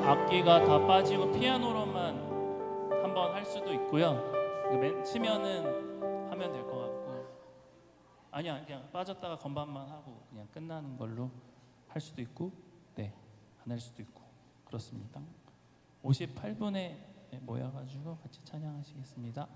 악기가 다 빠지고 피아노로만 한번 할 수도 있고요. 치면은 하면 될 것 같고, 아니야, 그냥 빠졌다가 건반만 하고 그냥 끝나는 걸로 할 수도 있고, 네, 안 할 수도 있고 그렇습니다. 58분에 모여가지고 같이 찬양하시겠습니다.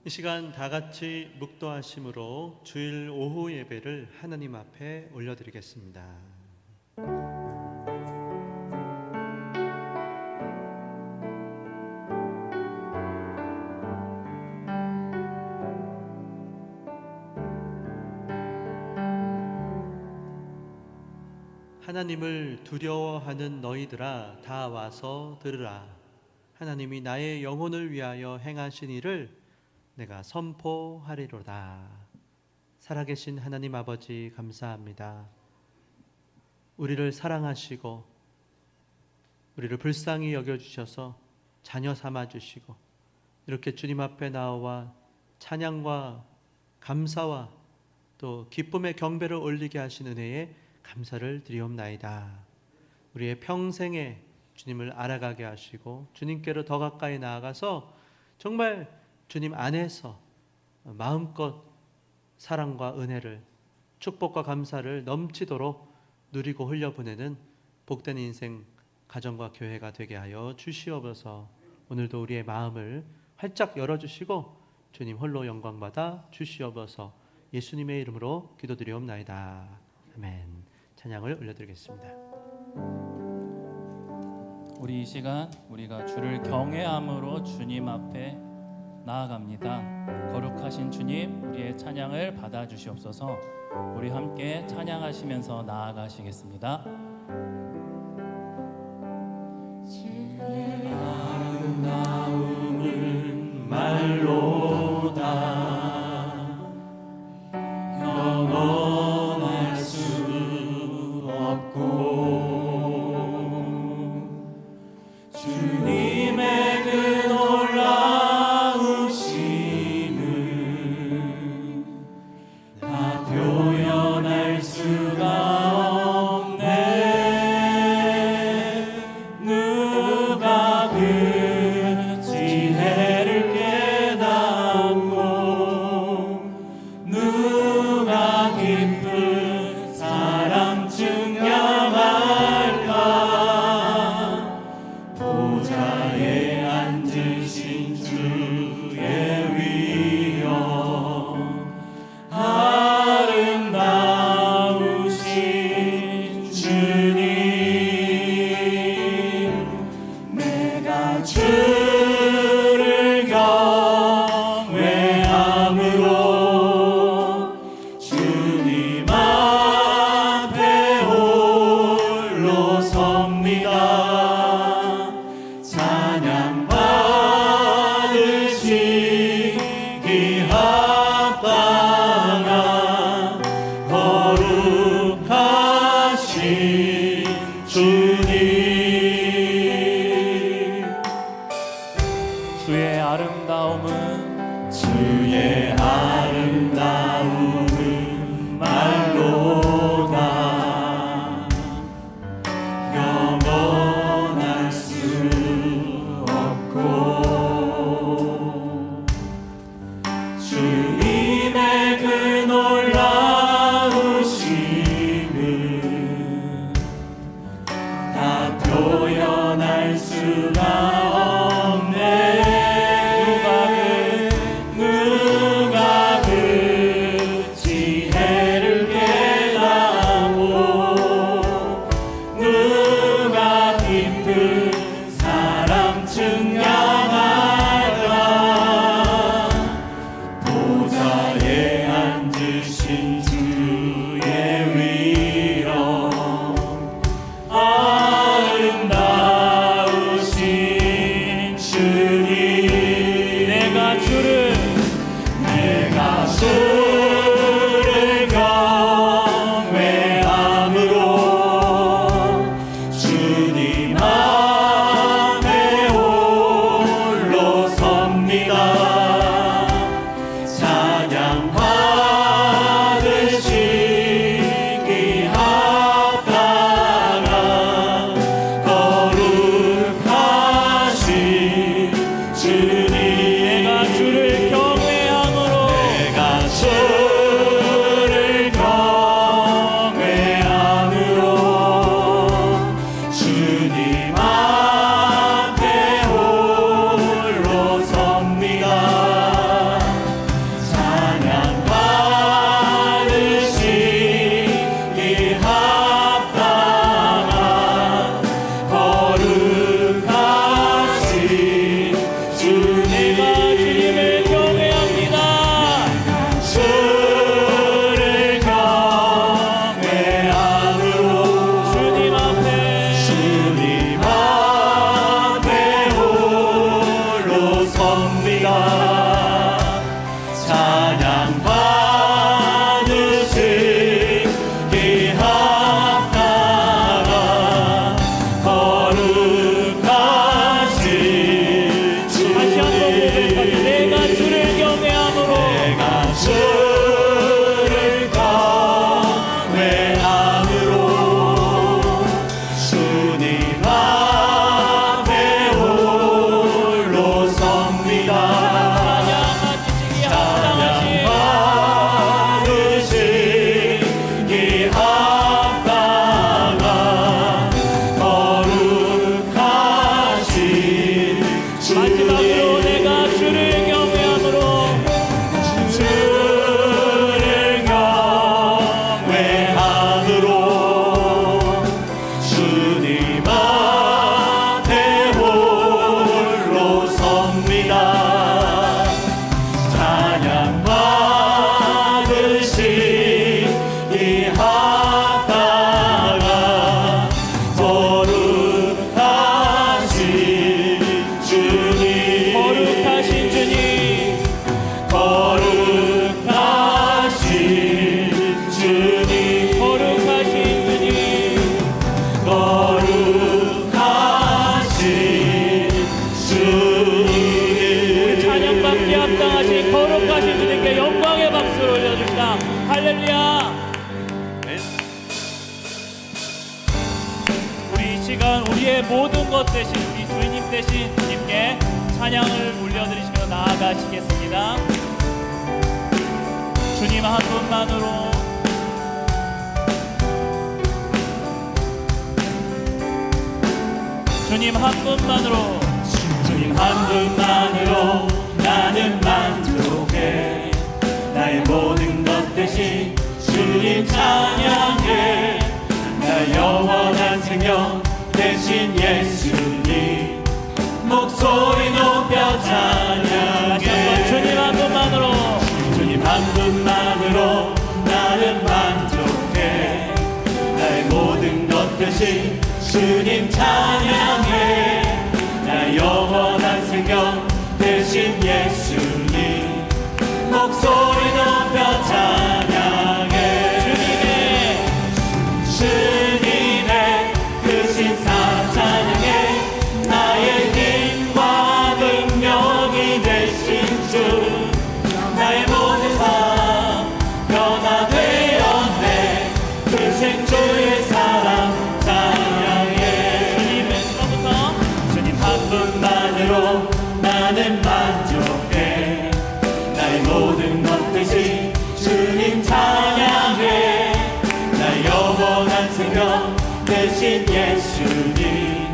이 시간 다 같이 묵도하심으로 주일 오후 예배를 하나님 앞에 올려드리겠습니다. 하나님을 두려워하는 너희들아 다 와서 들으라. 하나님이 나의 영혼을 위하여 행하신 일을 내가 선포하리로다. 살아계신 하나님 아버지 감사합니다. 우리를 사랑하시고 우리를 불쌍히 여겨주셔서 자녀 삼아주시고 이렇게 주님 앞에 나와 찬양과 감사와 또 기쁨의 경배를 올리게 하신 은혜에 감사를 드리옵나이다. 우리의 평생에 주님을 알아가게 하시고 주님께로 더 가까이 나아가서 정말 주님 안에서 마음껏 사랑과 은혜를 축복과 감사를 넘치도록 누리고 흘려보내는 복된 인생 가정과 교회가 되게 하여 주시옵소서. 오늘도 우리의 마음을 활짝 열어주시고 주님 홀로 영광받아 주시옵소서. 예수님의 이름으로 기도드리옵나이다. 아멘. 찬양을 올려드리겠습니다. 우리 이 시간 우리가 주를 경외함으로 주님 앞에 나아갑니다. 거룩하신 주님, 우리의 찬양을 받아주시옵소서. 우리 함께 찬양하시면서 나아가시겠습니다. 주의 아름다움은 말로다 영원할 수 없고 주님의 그 놀라우심을 다 표현할 수가 없네. 누가 그 지혜를 깨닫고 누가 기쁜 사랑 증명할까. 보좌에 앉으신 주의 위엄 아름다우신 주님, 내가 주를 경외함으로 주님 앞에 홀로 섭니다. 찬양 받으시기 합당한 거룩하신 주님, 주의 아름다움은 말로다 영원할 수 없고 주님의 그 놀라우신 우리의 모든 것 대신 우리 주님 대신 주님께 찬양을 올려드리시며 나아가시겠습니다. 주님 한 분만으로 주님 한 분만으로 주님 한 분만으로 나는 만족해. 나의 모든 것 대신 주님 찬양해. 나 영원한 생명 대신 예수님 목소리 높여 찬양해. 주님 한 분만으로 주님 한 분만으로 나는 만족해. 나의 모든 것 대신 주님 찬양해. 나 영원한 생명 대신 예수님 목소리 높여 찬양해. 주님의 크신 사랑 찬양해. 나의 힘과 능력이 되신 주 나의 모든 삶 변화되었네. 크신 주의 사랑 분만으로 나는 만족해. 나의 모든 것 대신 주님 찬양해. 나 영원한 생명 대신 예수님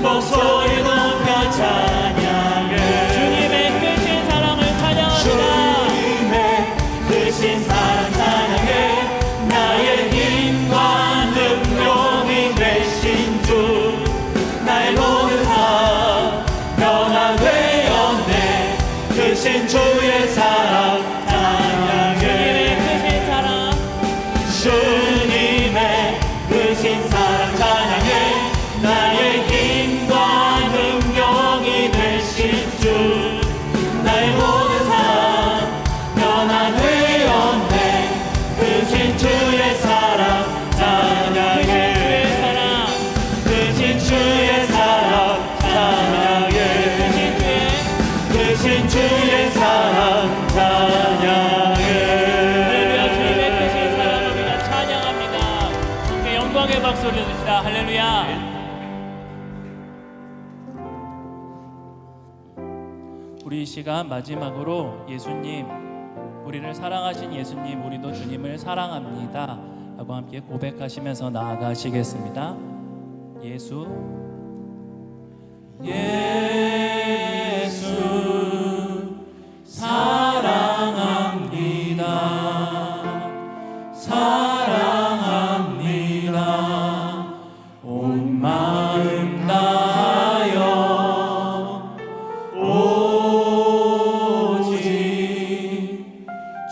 목소리 높여 찬양해. 주님의 크신 사랑을 찬양합니다. 주님의 크신 사랑 찬양해. 나의 힘과 능력이 되신 주 나의 모든 삶 변화되었네. 크신 주의 사랑 찬양해. 주님의 크신 사랑 찬양해. 나의 힘과 능력이 되신 주 나의 모든 삶 변화되었네. 크신 주의 사랑 찬양해. 크신 주의 사랑 찬양해. 크신 주의 사랑 찬양해. 주님의 크신 사랑을 우리가 찬양합니다. 함께 영광의 박수 올려주시다. 할렐루야. 우리 이 시간 마지막으로 예수님, 우리를 사랑하신 예수님, 우리도 주님을 사랑합니다 라고 함께 고백하시면서 나아가시겠습니다. 예수 사랑합니다. 사랑합니다. 온 마음 다하여 오직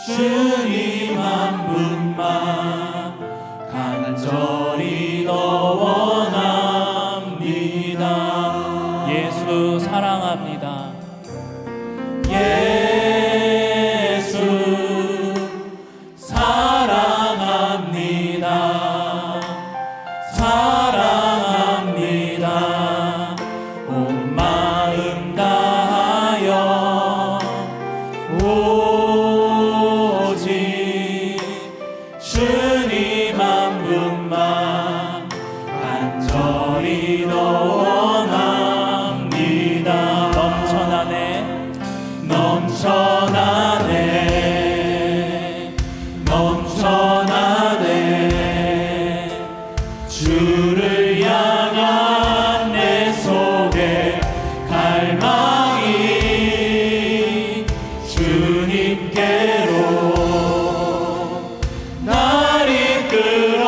주님 한 분만 간절히 더 원합니다. 예수 사랑합니다. 예수 사랑합니다. 사랑합니다. 온 마음 다하여 오직 주님 한 분만 간절히 더 원합니다. 넘쳐나네 주를 향한 내 속에 갈망이 주님께로 날 이끌어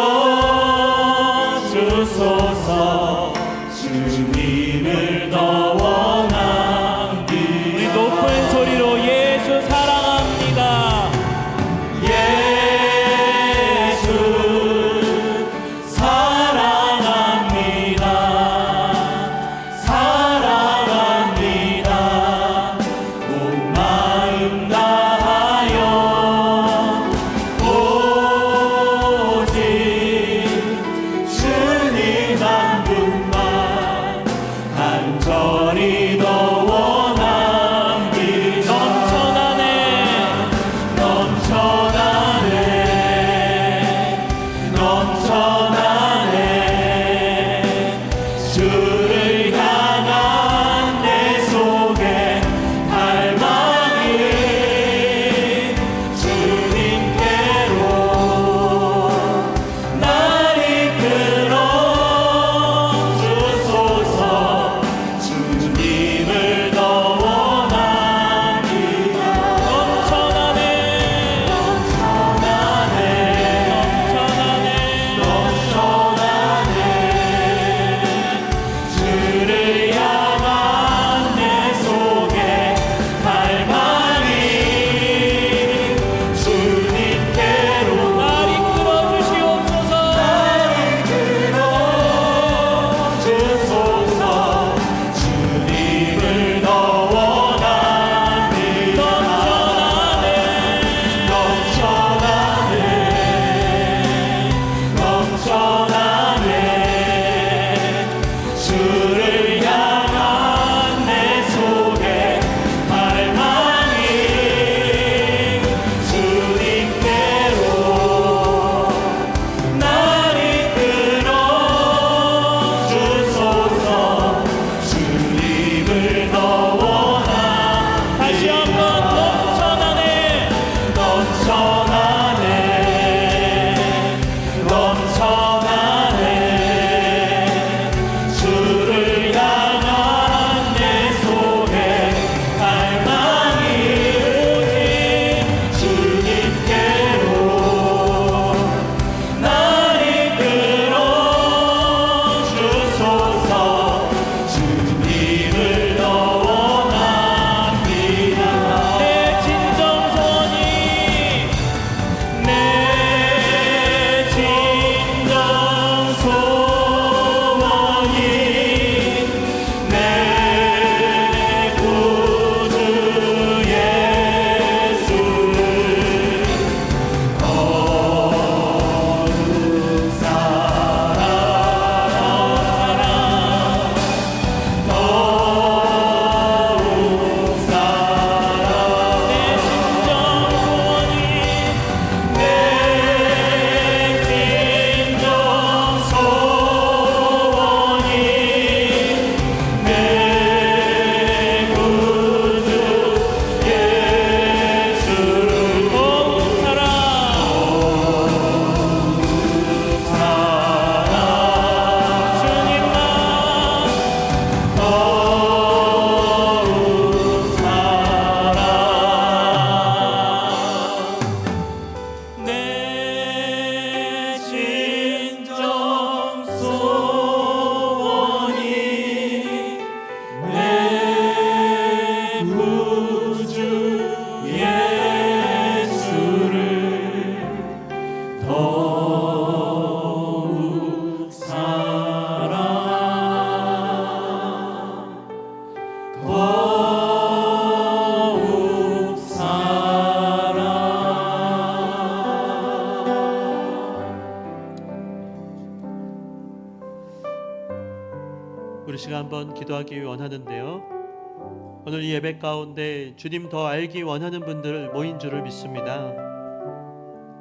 우리 시간 한번 기도하기 원하는데요. 오늘 이 예배 가운데 주님 더 알기 원하는 분들 모인 줄을 믿습니다.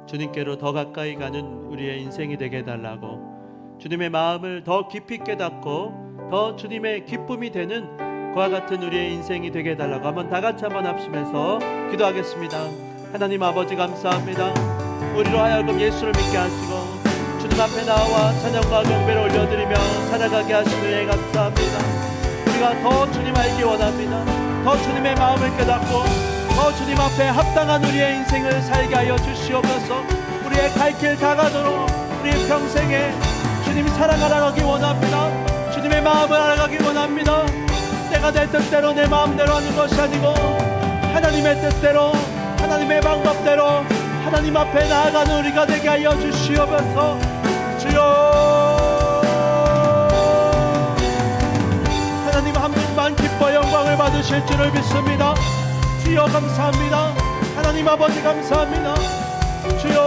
주님께로 더 가까이 가는 우리의 인생이 되게 해달라고, 주님의 마음을 더 깊이 깨닫고 더 주님의 기쁨이 되는 그와 같은 우리의 인생이 되게 해달라고 한번 다 같이 한번 합심해서 기도하겠습니다. 하나님 아버지 감사합니다. 우리로 하여금 예수를 믿게 하시고 주님 앞에 나와 찬양과 경배를 올려드리며 살아가게 하시는 애 감사합니다. 우리가 더 주님 알기 원합니다. 더 주님의 마음을 깨닫고 더 주님 앞에 합당한 우리의 인생을 살게 하여 주시옵소서. 우리의 갈 길 다가도록 우리의 평생에 주님 사랑 알아가기 원합니다. 주님의 마음을 알아가기 원합니다. 내가 내 뜻대로 내 마음대로 하는 것이 아니고 하나님의 뜻대로 하나님의 방법대로 하나님 앞에 나아가는 우리가 되게 하여 주시옵소서. 주여, 하나님 한 분만 기뻐 영광을 받으실 줄을 믿습니다. 주여 감사합니다. 하나님 아버지 감사합니다. 주여,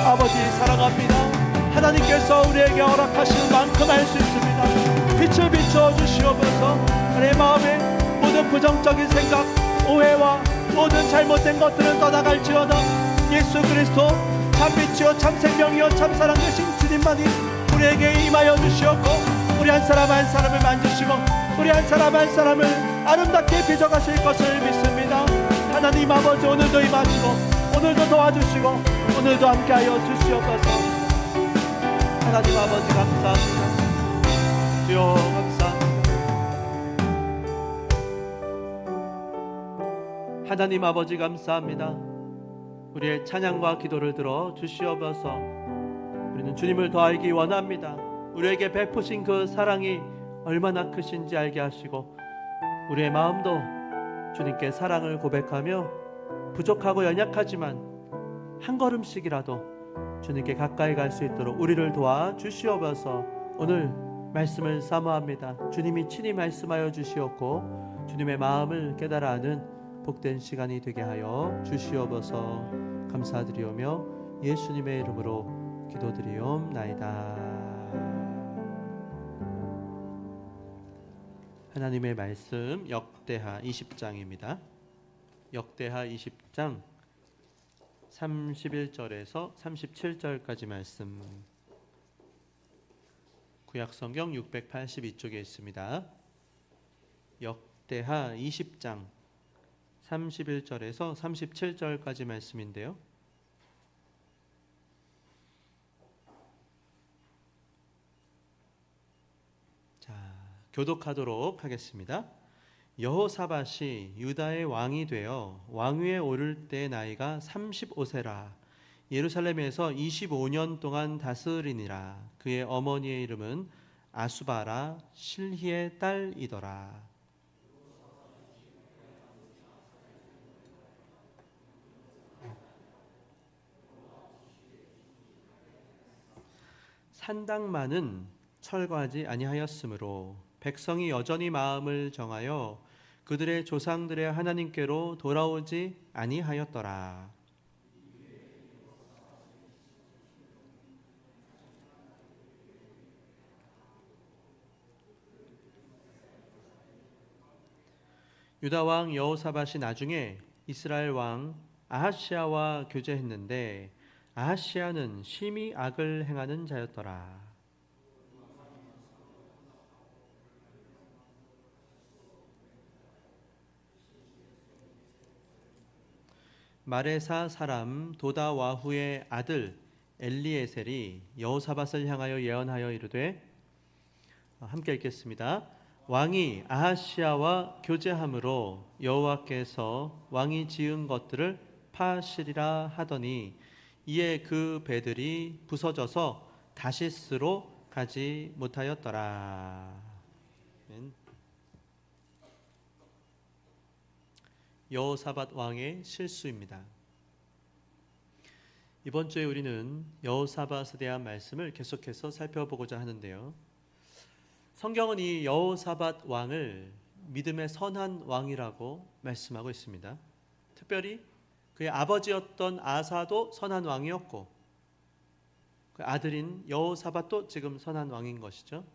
아버지 사랑합니다. 하나님께서 우리에게 허락하시는 만큼 할 수 있습니다. 빛을 비춰 주시옵소서. 내 마음에 모든 부정적인 생각, 오해와 모든 잘못된 것들은 떠나갈지어다. 예수 그리스도 참 빛이요 참 생명이요 참 사랑 되신 주님만이 우리에게 임하여 주시옵고 우리 한 사람 한 사람을 만지시고 우리 한 사람 한 사람을 아름답게 빚어가실 것을 믿습니다. 하나님 아버지 오늘도 임하시고 오늘도 도와주시고 오늘도 함께하여 주시옵소서. 하나님 아버지 감사합니다. 주여 감사합니다. 하나님 아버지 감사합니다. 우리의 찬양과 기도를 들어 주시옵소서. 우리는 주님을 더 알기 원합니다. 우리에게 베푸신 그 사랑이 얼마나 크신지 알게 하시고 우리의 마음도 주님께 사랑을 고백하며 부족하고 연약하지만 한 걸음씩이라도 주님께 가까이 갈 수 있도록 우리를 도와 주시옵소서. 오늘 말씀을 사모합니다. 주님이 친히 말씀하여 주시옵고 주님의 마음을 깨달아 아는 복된 시간이 되게 하여 주시옵소서. 감사드리오며 예수님의 이름으로 기도드리옵나이다. 하나님의 말씀 역대하 20장입니다. 역대하 20장 31절에서 37절까지 말씀, 구약성경 682쪽에 있습니다. 역대하 20장 31절에서 37절까지 말씀인데요. 자, 교독하도록 하겠습니다. 여호사밧이 유다의 왕이 되어 왕위에 오를 때 나이가 35세라. 예루살렘에서 25년 동안 다스리니라. 그의 어머니의 이름은 아수바라 실히의 딸이더라. 산당만은 철거하지 아니하였으므로 백성이 여전히 마음을 정하여 그들의 조상들의 하나님께로 돌아오지 아니하였더라. 유다 왕 여호사밧이 나중에 이스라엘 왕 아하시아와 교제했는데 아하시아는 심히 악을 행하는 자였더라. 마레사 사람 도다와후의 아들 엘리에셀이 여호사밧을 향하여 예언하여 이르되, 함께 읽겠습니다. 왕이 아하시아와 교제함으로 여호와께서 왕이 지은 것들을 파하시리라 하더니 이에 그 배들이 부서져서 다시스로 가지 못하였더라. 여호사밧 왕의 실수입니다. 이번 주에 우리는 여호사밧에 대한 말씀을 계속해서 살펴보고자 하는데요. 성경은 이 여호사밧 왕을 믿음의 선한 왕이라고 말씀하고 있습니다. 특별히 그의 아버지였던 아사도 선한 왕이었고 그 아들인 여호사밧도 지금 선한 왕인 것이죠.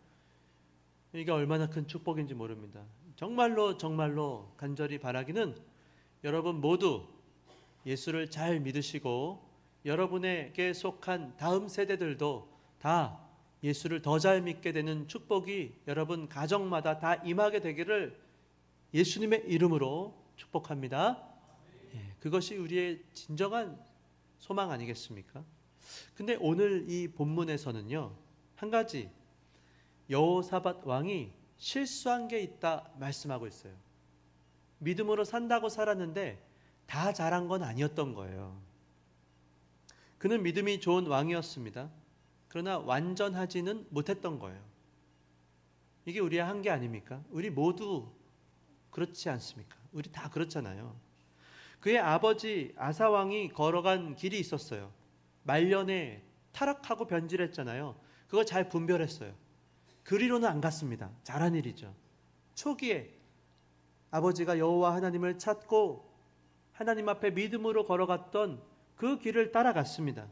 이게 얼마나 큰 축복인지 모릅니다. 정말로 정말로 간절히 바라기는 여러분 모두 예수를 잘 믿으시고 여러분에게 속한 다음 세대들도 다 예수를 더 잘 믿게 되는 축복이 여러분 가정마다 다 임하게 되기를 예수님의 이름으로 축복합니다. 그것이 우리의 진정한 소망 아니겠습니까? 근데 오늘 이 본문에서는요, 한 가지 여호사밧 왕이 실수한 게 있다 말씀하고 있어요. 믿음으로 산다고 살았는데 다 잘한 건 아니었던 거예요. 그는 믿음이 좋은 왕이었습니다. 그러나 완전하지는 못했던 거예요. 이게 우리의 한계 아닙니까? 우리 모두 그렇지 않습니까? 우리 다 그렇잖아요. 그의 아버지 아사 왕이 걸어간 길이 있었어요. 말년에 타락하고 변질했잖아요. 그거 잘 분별했어요. 그리로는 안 갔습니다. 잘한 일이죠. 초기에 아버지가 여호와 하나님을 찾고 하나님 앞에 믿음으로 걸어갔던 그 길을 따라갔습니다.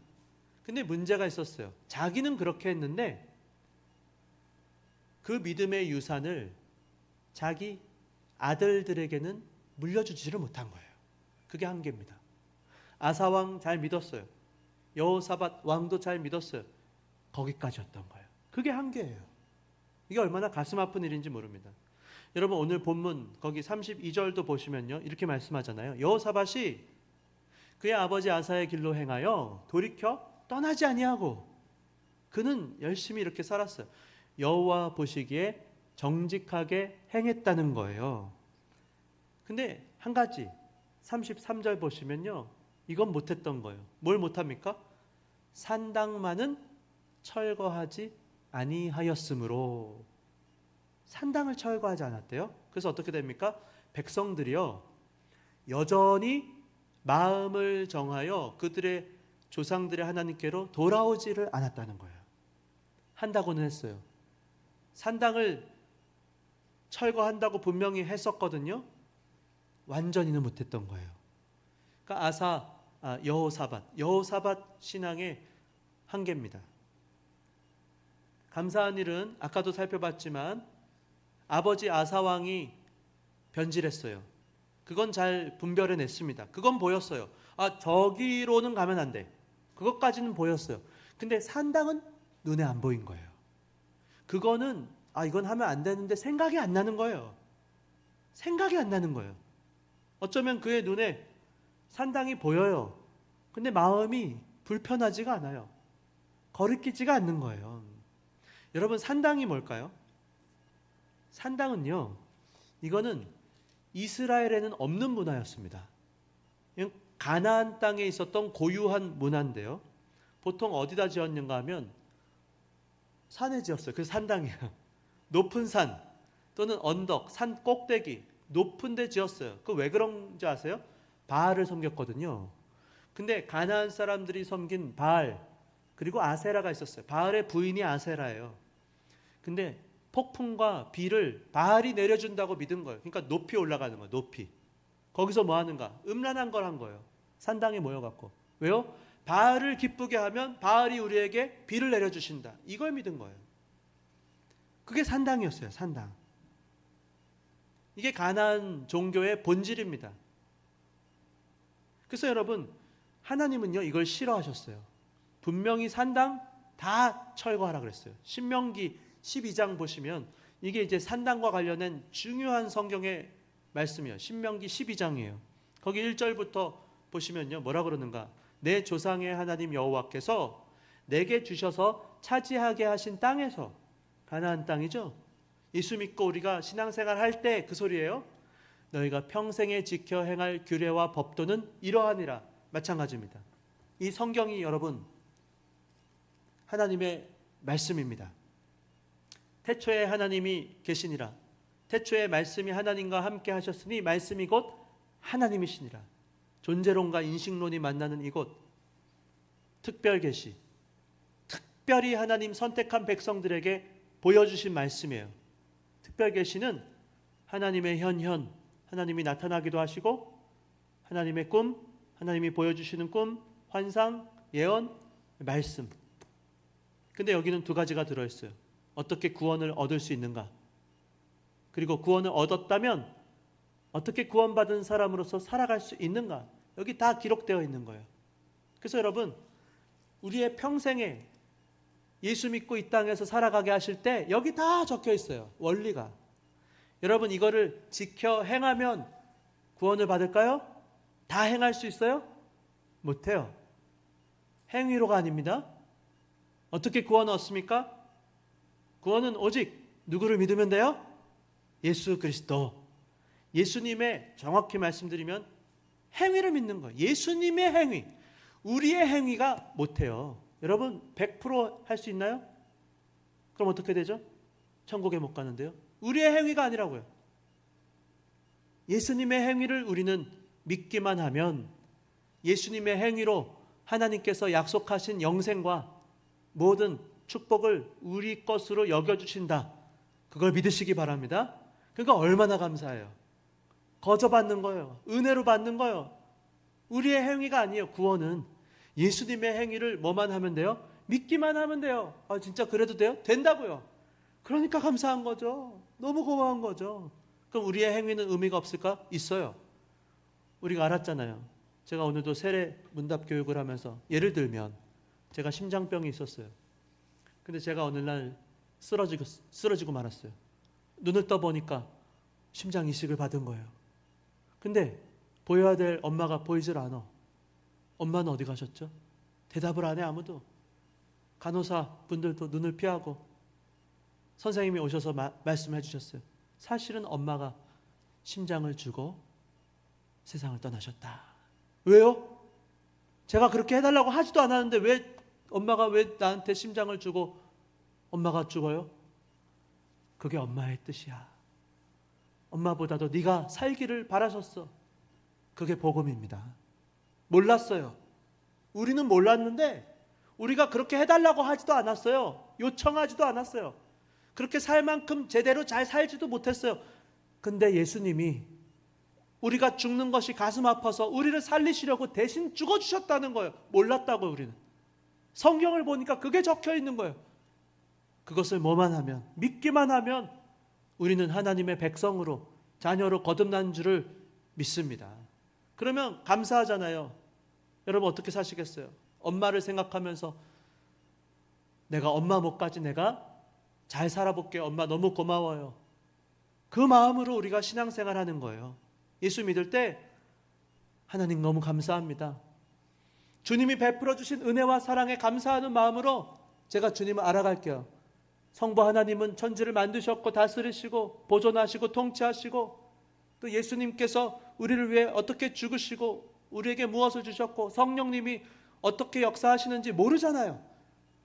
근데 문제가 있었어요. 자기는 그렇게 했는데 그 믿음의 유산을 자기 아들들에게는 물려주지를 못한 거예요. 그게 한계입니다. 아사왕 잘 믿었어요. 여호사밧 왕도 잘 믿었어요. 거기까지였던 거예요. 그게 한계예요. 이게 얼마나 가슴 아픈 일인지 모릅니다. 여러분 오늘 본문 거기 32절도 보시면요, 이렇게 말씀하잖아요. 여호사밧이 그의 아버지 아사의 길로 행하여 돌이켜 떠나지 아니하고 그는 열심히 이렇게 살았어요. 여호와 보시기에 정직하게 행했다는 거예요. 근데 한 가지 33절 보시면요, 이건 못했던 거예요. 뭘 못합니까? 산당만은 철거하지 아니하였으므로. 산당을 철거하지 않았대요. 그래서 어떻게 됩니까? 백성들이요 여전히 마음을 정하여 그들의 조상들의 하나님께로 돌아오지를 않았다는 거예요. 한다고는 했어요. 산당을 철거한다고 분명히 했었거든요. 완전히는 못했던 거예요. 그러니까 여호사밧 신앙의 한계입니다. 감사한 일은 아까도 살펴봤지만 아버지 아사 왕이 변질했어요. 그건 잘 분별해냈습니다. 그건 보였어요. 저기로는 가면 안 돼. 그것까지는 보였어요. 근데 산당은 눈에 안 보인 거예요. 그거는 이건 하면 안 되는데 생각이 안 나는 거예요. 생각이 안 나는 거예요. 어쩌면 그의 눈에 산당이 보여요. 근데 마음이 불편하지가 않아요. 거리끼지가 않는 거예요. 여러분 산당이 뭘까요? 산당은요, 이거는 이스라엘에는 없는 문화였습니다. 가나안 땅에 있었던 고유한 문화인데요. 보통 어디다 지었는가 하면 산에 지었어요. 그래서 산당이에요. 높은 산 또는 언덕, 산 꼭대기 높은 데 지었어요. 그 왜 그런지 아세요? 바알을 섬겼거든요. 근데 가나안 사람들이 섬긴 바알 그리고 아세라가 있었어요. 바알의 부인이 아세라예요. 근데 폭풍과 비를 바알이 내려준다고 믿은 거예요. 그러니까 높이 올라가는 거예요. 높이. 거기서 뭐 하는가? 음란한 걸 한 거예요. 산당에 모여갖고. 왜요? 바알을 기쁘게 하면 바알이 우리에게 비를 내려주신다. 이걸 믿은 거예요. 그게 산당이었어요. 산당. 이게 가나안 종교의 본질입니다. 그래서 여러분 하나님은요 이걸 싫어하셨어요. 분명히 산당 다 철거하라 그랬어요. 신명기 12장 보시면 이게 이제 산당과 관련된 중요한 성경의 말씀이에요. 신명기 12장이에요. 거기 1절부터 보시면요 뭐라 그러는가? 내 조상의 하나님 여호와께서 내게 주셔서 차지하게 하신 땅에서, 가나안 땅이죠. 예수 믿고 우리가 신앙생활 할 때 그 소리예요. 너희가 평생에 지켜 행할 규례와 법도는 이러하니라. 마찬가지입니다. 이 성경이 여러분 하나님의 말씀입니다. 태초에 하나님이 계시니라. 태초에 말씀이 하나님과 함께 하셨으니 말씀이 곧 하나님이시니라. 존재론과 인식론이 만나는 이곳 특별 계시, 특별히 하나님 선택한 백성들에게 보여주신 말씀이에요. 특별 계시는 하나님의 현현, 하나님이 나타나기도 하시고 하나님의 꿈, 하나님이 보여주시는 꿈, 환상, 예언, 말씀, 근데 여기는 두 가지가 들어있어요. 어떻게 구원을 얻을 수 있는가? 그리고 구원을 얻었다면 어떻게 구원받은 사람으로서 살아갈 수 있는가? 여기 다 기록되어 있는 거예요. 그래서 여러분, 우리의 평생에 예수 믿고 이 땅에서 살아가게 하실 때 여기 다 적혀 있어요. 원리가. 여러분, 이거를 지켜 행하면 구원을 받을까요? 다 행할 수 있어요? 못해요. 행위로가 아닙니다. 어떻게 구원을 얻습니까? 구원은 오직 누구를 믿으면 돼요? 예수 그리스도. 예수님의, 정확히 말씀드리면 행위를 믿는 거예요. 예수님의 행위. 우리의 행위가 못해요. 여러분 100% 할 수 있나요? 그럼 어떻게 되죠? 천국에 못 가는데요. 우리의 행위가 아니라고요. 예수님의 행위를 우리는 믿기만 하면 예수님의 행위로 하나님께서 약속하신 영생과 모든 축복을 우리 것으로 여겨주신다. 그걸 믿으시기 바랍니다. 그러니까 얼마나 감사해요. 거저 받는 거예요. 은혜로 받는 거예요. 우리의 행위가 아니에요. 구원은 예수님의 행위를 뭐만 하면 돼요? 믿기만 하면 돼요. 아, 진짜 그래도 돼요? 된다고요. 그러니까 감사한 거죠. 너무 고마운 거죠. 그럼 우리의 행위는 의미가 없을까? 있어요. 우리가 알았잖아요. 제가 오늘도 세례 문답 교육을 하면서 예를 들면 제가 심장병이 있었어요. 근데 제가 어느 날 쓰러지고 말았어요. 눈을 떠보니까 심장 이식을 받은 거예요. 근데 보여야 될 엄마가 보이질 않아. 엄마는 어디 가셨죠? 대답을 안 해, 아무도. 간호사 분들도 눈을 피하고 선생님이 오셔서 말씀해 주셨어요. 사실은 엄마가 심장을 주고 세상을 떠나셨다. 왜요? 제가 그렇게 해달라고 하지도 않았는데 왜 엄마가 왜 나한테 심장을 주고 엄마가 죽어요? 그게 엄마의 뜻이야. 엄마보다도 네가 살기를 바라셨어. 그게 복음입니다. 몰랐어요. 우리는 몰랐는데 우리가 그렇게 해달라고 하지도 않았어요. 요청하지도 않았어요. 그렇게 살 만큼 제대로 잘 살지도 못했어요. 근데 예수님이 우리가 죽는 것이 가슴 아파서 우리를 살리시려고 대신 죽어주셨다는 거예요. 몰랐다고요. 우리는 성경을 보니까 그게 적혀 있는 거예요. 그것을 뭐만 하면, 믿기만 하면 우리는 하나님의 백성으로, 자녀로 거듭난 줄을 믿습니다. 그러면 감사하잖아요. 여러분 어떻게 사시겠어요? 엄마를 생각하면서 내가 엄마 못까지 내가 잘 살아볼게요. 엄마 너무 고마워요. 그 마음으로 우리가 신앙생활 하는 거예요. 예수 믿을 때 하나님 너무 감사합니다. 주님이 베풀어 주신 은혜와 사랑에 감사하는 마음으로 제가 주님을 알아갈게요. 성부 하나님은 천지를 만드셨고 다스리시고 보존하시고 통치하시고 또 예수님께서 우리를 위해 어떻게 죽으시고 우리에게 무엇을 주셨고 성령님이 어떻게 역사하시는지 모르잖아요.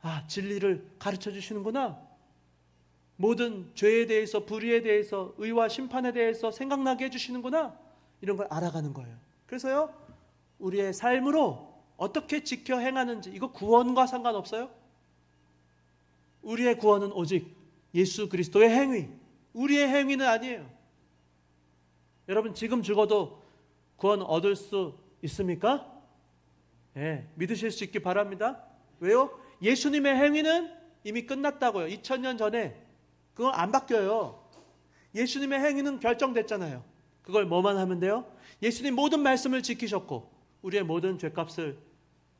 아, 진리를 가르쳐 주시는구나. 모든 죄에 대해서, 불의에 대해서, 의와 심판에 대해서 생각나게 해주시는구나. 이런 걸 알아가는 거예요. 그래서요, 우리의 삶으로 어떻게 지켜 행하는지, 이거 구원과 상관없어요. 우리의 구원은 오직 예수 그리스도의 행위, 우리의 행위는 아니에요. 여러분 지금 죽어도 구원 얻을 수 있습니까? 네, 믿으실 수 있기 바랍니다. 왜요? 예수님의 행위는 이미 끝났다고요. 2000년 전에. 그건 안 바뀌어요. 예수님의 행위는 결정됐잖아요. 그걸 뭐만 하면 돼요? 예수님 모든 말씀을 지키셨고 우리의 모든 죄값을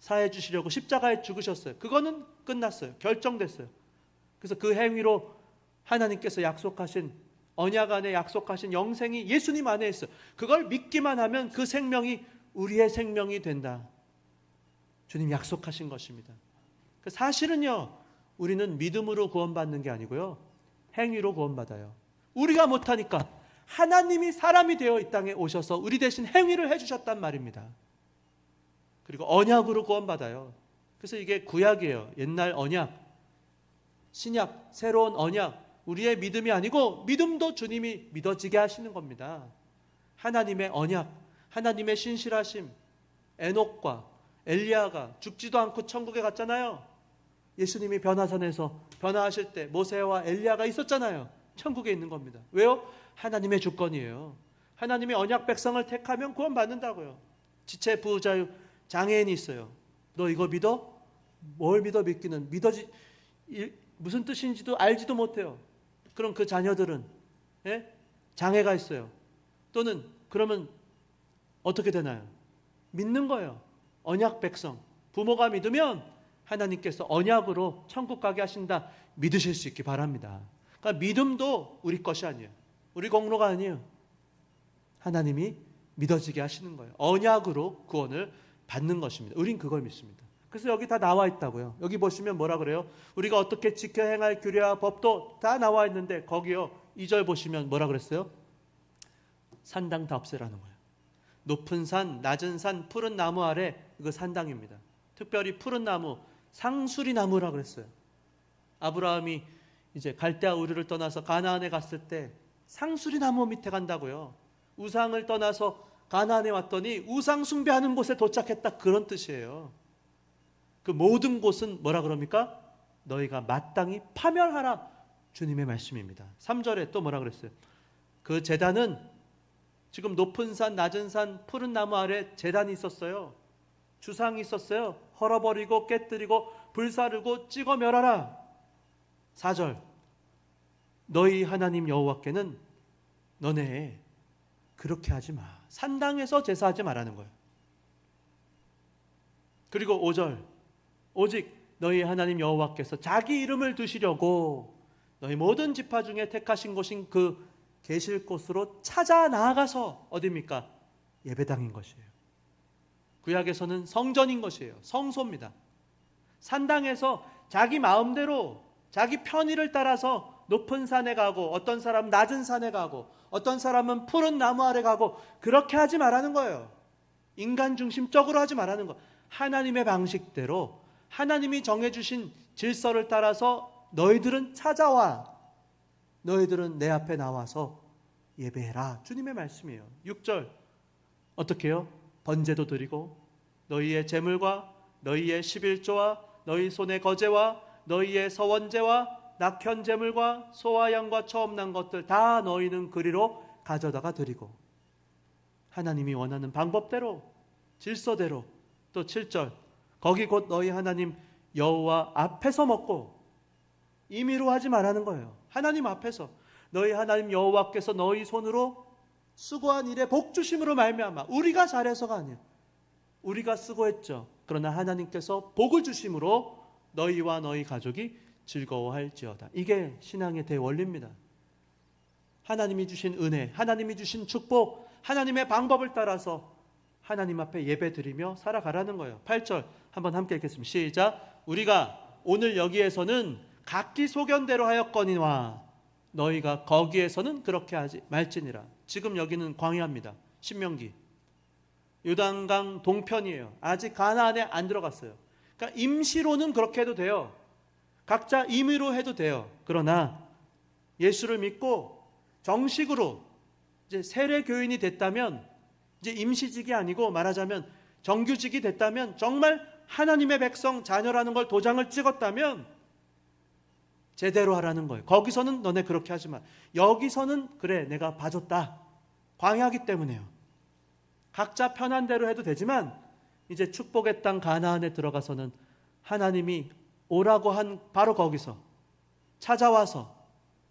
사해 주시려고 십자가에 죽으셨어요. 그거는 끝났어요. 결정됐어요. 그래서 그 행위로 하나님께서 약속하신, 언약 안에 약속하신 영생이 예수님 안에 있어요. 그걸 믿기만 하면 그 생명이 우리의 생명이 된다. 주님 약속하신 것입니다. 사실은요, 우리는 믿음으로 구원받는 게 아니고요, 행위로 구원받아요. 우리가 못하니까 하나님이 사람이 되어 이 땅에 오셔서 우리 대신 행위를 해주셨단 말입니다. 그리고 언약으로 구원받아요. 그래서 이게 구약이에요. 옛날 언약, 신약, 새로운 언약. 우리의 믿음이 아니고 믿음도 주님이 믿어지게 하시는 겁니다. 하나님의 언약, 하나님의 신실하심. 에녹과 엘리야가 죽지도 않고 천국에 갔잖아요. 예수님이 변화산에서 변화하실 때 모세와 엘리야가 있었잖아요. 천국에 있는 겁니다. 왜요? 하나님의 주권이에요. 하나님의 언약 백성을 택하면 구원받는다고요. 지체 부자유 장애인이 있어요. 너 이거 믿어? 뭘 믿어? 믿기는 무슨 뜻인지도 알지도 못해요. 그럼 그 자녀들은 장애가 있어요. 또는 그러면 어떻게 되나요? 믿는 거예요. 언약 백성. 부모가 믿으면 하나님께서 언약으로 천국 가게 하신다. 믿으실 수 있기 바랍니다. 그러니까 믿음도 우리 것이 아니에요. 우리 공로가 아니에요. 하나님이 믿어지게 하시는 거예요. 언약으로 구원을 받는 것입니다. 우린 그걸 믿습니다. 그래서 여기 다 나와 있다고요. 여기 보시면 뭐라 그래요? 우리가 어떻게 지켜 행할 규례와 법도 다 나와 있는데 거기요 2절 보시면 뭐라 그랬어요? 산당 다 없애라는 거예요. 높은 산, 낮은 산, 푸른 나무 아래, 이거 산당입니다. 특별히 푸른 나무, 상수리 나무라 그랬어요. 아브라함이 이제 갈대아 우르를 떠나서 가나안에 갔을 때 상수리 나무 밑에 간다고요. 우상을 떠나서 가나안에 왔더니 우상 숭배하는 곳에 도착했다, 그런 뜻이에요. 그 모든 곳은 뭐라 그럽니까? 너희가 마땅히 파멸하라, 주님의 말씀입니다. 3절에 또 뭐라 그랬어요? 그 제단은 지금 높은 산, 낮은 산, 푸른 나무 아래 제단이 있었어요. 주상이 있었어요. 헐어버리고 깨뜨리고 불사르고 찍어 멸하라. 4절, 너희 하나님 여호와께는 너네 그렇게 하지 마. 산당에서 제사하지 말라는 거예요. 그리고 5절, 오직 너희 하나님 여호와께서 자기 이름을 두시려고 너희 모든 지파 중에 택하신 곳인 그 계실 곳으로 찾아 나아가서 어디입니까? 예배당인 것이에요. 구약에서는 성전인 것이에요. 성소입니다. 산당에서 자기 마음대로 자기 편의를 따라서 높은 산에 가고, 어떤 사람은 낮은 산에 가고, 어떤 사람은 푸른 나무 아래 가고, 그렇게 하지 말라는 거예요. 인간 중심적으로 하지 말라는 거. 하나님의 방식대로 하나님이 정해주신 질서를 따라서 너희들은 찾아와, 너희들은 내 앞에 나와서 예배해라, 주님의 말씀이에요. 6절 어떻게 해요? 번제도 드리고 너희의 제물과 너희의 11조와 너희 손의 거제와 너희의 서원제와 낙현 제물과 소와 양과 처음 난 것들 다 너희는 그리로 가져다가 드리고, 하나님이 원하는 방법대로 질서대로. 또 7절, 거기 곧 너희 하나님 여호와 앞에서 먹고, 임의로 하지 말라는 거예요. 하나님 앞에서 너희 하나님 여호와께서 너희 손으로 수고한 일에 복 주심으로 말미암아, 우리가 잘해서가 아니에요. 우리가 수고했죠. 그러나 하나님께서 복을 주심으로 너희와 너희 가족이 즐거워할지어다. 이게 신앙의 대원리입니다. 하나님이 주신 은혜, 하나님이 주신 축복, 하나님의 방법을 따라서 하나님 앞에 예배 드리며 살아가라는 거예요. 8절 한번 함께 읽겠습니다. 시작. 우리가 오늘 여기에서는 각기 소견대로 하였거니와 너희가 거기에서는 그렇게 하지 말지니라. 지금 여기는 광야입니다. 신명기 요단강 동편이에요. 아직 가나안에 안 들어갔어요. 그러니까 임시로는 그렇게 해도 돼요. 각자 임의로 해도 돼요. 그러나 예수를 믿고 정식으로 이제 세례 교인이 됐다면, 이제 임시직이 아니고 말하자면 정규직이 됐다면, 정말 하나님의 백성 자녀라는 걸 도장을 찍었다면 제대로 하라는 거예요. 거기서는 너네 그렇게 하지 마. 여기서는 그래 내가 봐줬다. 광야기 때문에요. 각자 편한 대로 해도 되지만 이제 축복의 땅 가나안에 들어가서는 하나님이 오라고 한 바로 거기서 찾아와서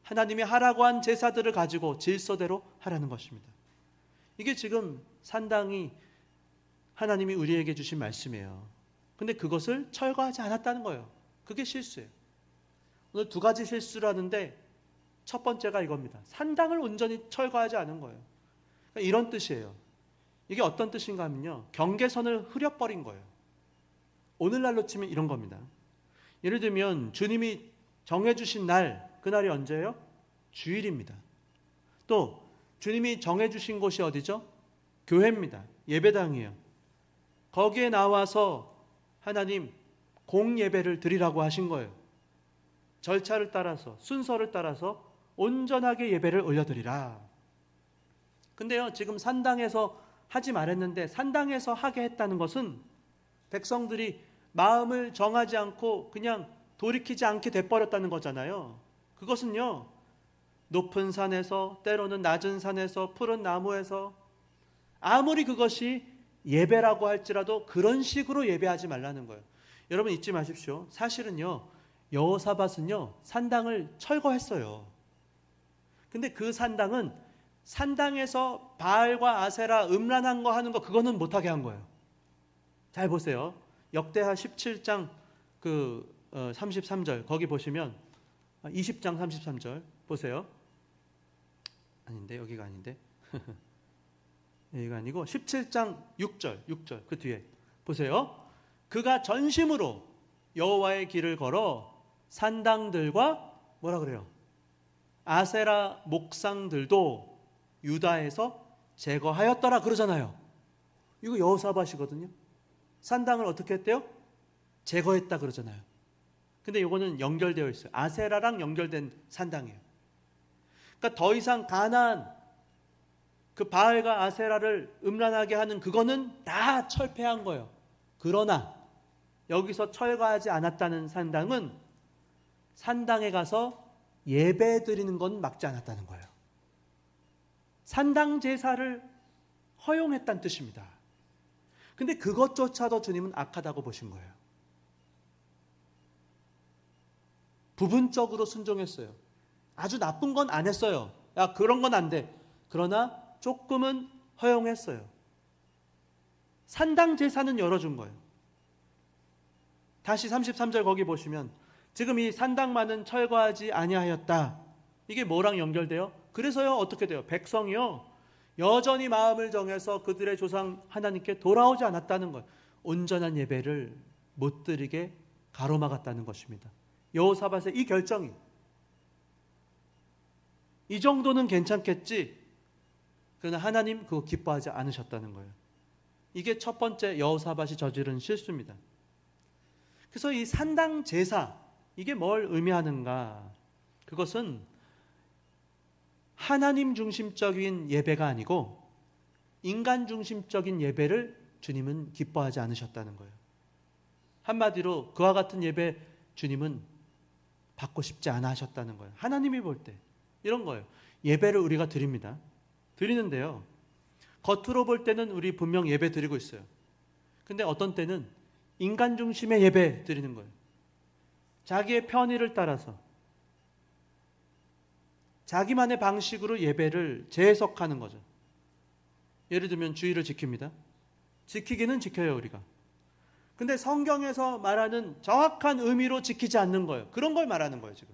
하나님이 하라고 한 제사들을 가지고 질서대로 하라는 것입니다. 이게 지금 산당이 하나님이 우리에게 주신 말씀이에요. 근데 그것을 철거하지 않았다는 거예요. 그게 실수예요. 오늘 두 가지 실수를 하는데 첫 번째가 이겁니다. 산당을 온전히 철거하지 않은 거예요. 그러니까 이런 뜻이에요. 이게 어떤 뜻인가 하면요, 경계선을 흐려버린 거예요. 오늘날로 치면 이런 겁니다. 예를 들면 주님이 정해주신 날, 그날이 언제예요? 주일입니다. 또 주님이 정해주신 곳이 어디죠? 교회입니다. 예배당이에요. 거기에 나와서 하나님 공예배를 드리라고 하신 거예요. 절차를 따라서, 순서를 따라서 온전하게 예배를 올려드리라. 근데요, 지금 산당에서 하지 말았는데, 산당에서 하게 했다는 것은 백성들이 마음을 정하지 않고 그냥 돌이키지 않게 돼버렸다는 거잖아요. 그것은요, 높은 산에서, 때로는 낮은 산에서, 푸른 나무에서, 아무리 그것이 예배라고 할지라도 그런 식으로 예배하지 말라는 거예요. 여러분 잊지 마십시오. 사실은요, 여호사밧은요 산당을 철거했어요. 근데 그 산당은 산당에서 바알과 아세라 음란한 거 하는 거 그거는 못하게 한 거예요. 잘 보세요. 역대하 17장 33절 거기 보시면 20장 33절 보세요. 아닌데 여기가 아닌데 여기가 아니고 17장 6절 그 뒤에 보세요. 그가 전심으로 여호와의 길을 걸어 산당들과 뭐라 그래요? 아세라 목상들도 유다에서 제거하였더라 그러잖아요. 이거 여호사밧이거든요. 산당을 어떻게 했대요? 제거했다 그러잖아요. 근데 이거는 연결되어 있어요. 아세라랑 연결된 산당이에요. 그러니까 더 이상 가나안 그 바알과 아세라를 음란하게 하는 그거는 다 철폐한 거예요. 그러나 여기서 철거하지 않았다는 산당은 산당에 가서 예배 드리는 건 막지 않았다는 거예요. 산당 제사를 허용했다는 뜻입니다. 근데 그것조차도 주님은 악하다고 보신 거예요. 부분적으로 순종했어요. 아주 나쁜 건 안 했어요. 야, 그런 건 안 돼. 그러나 조금은 허용했어요. 산당 제사는 열어준 거예요. 다시 33절 거기 보시면 지금 이 산당만은 철거하지 아니하였다. 이게 뭐랑 연결돼요? 그래서요 어떻게 돼요? 백성이요 여전히 마음을 정해서 그들의 조상 하나님께 돌아오지 않았다는 거예요. 온전한 예배를 못 드리게 가로막았다는 것입니다. 여호사밧의 이 결정이 이 정도는 괜찮겠지. 그러나 하나님 그거 기뻐하지 않으셨다는 거예요. 이게 첫 번째 여호사밧이 저지른 실수입니다. 그래서 이 산당 제사 이게 뭘 의미하는가? 그것은 하나님 중심적인 예배가 아니고 인간 중심적인 예배를 주님은 기뻐하지 않으셨다는 거예요. 한마디로 그와 같은 예배 주님은 받고 싶지 않아 하셨다는 거예요. 하나님이 볼 때 이런 거예요. 예배를 우리가 드립니다. 드리는데요. 겉으로 볼 때는 우리 분명 예배 드리고 있어요. 근데 어떤 때는 인간 중심의 예배 드리는 거예요. 자기의 편의를 따라서 자기만의 방식으로 예배를 재해석하는 거죠. 예를 들면 주의를 지킵니다. 지키기는 지켜요 우리가. 근데 성경에서 말하는 정확한 의미로 지키지 않는 거예요. 그런 걸 말하는 거예요 지금.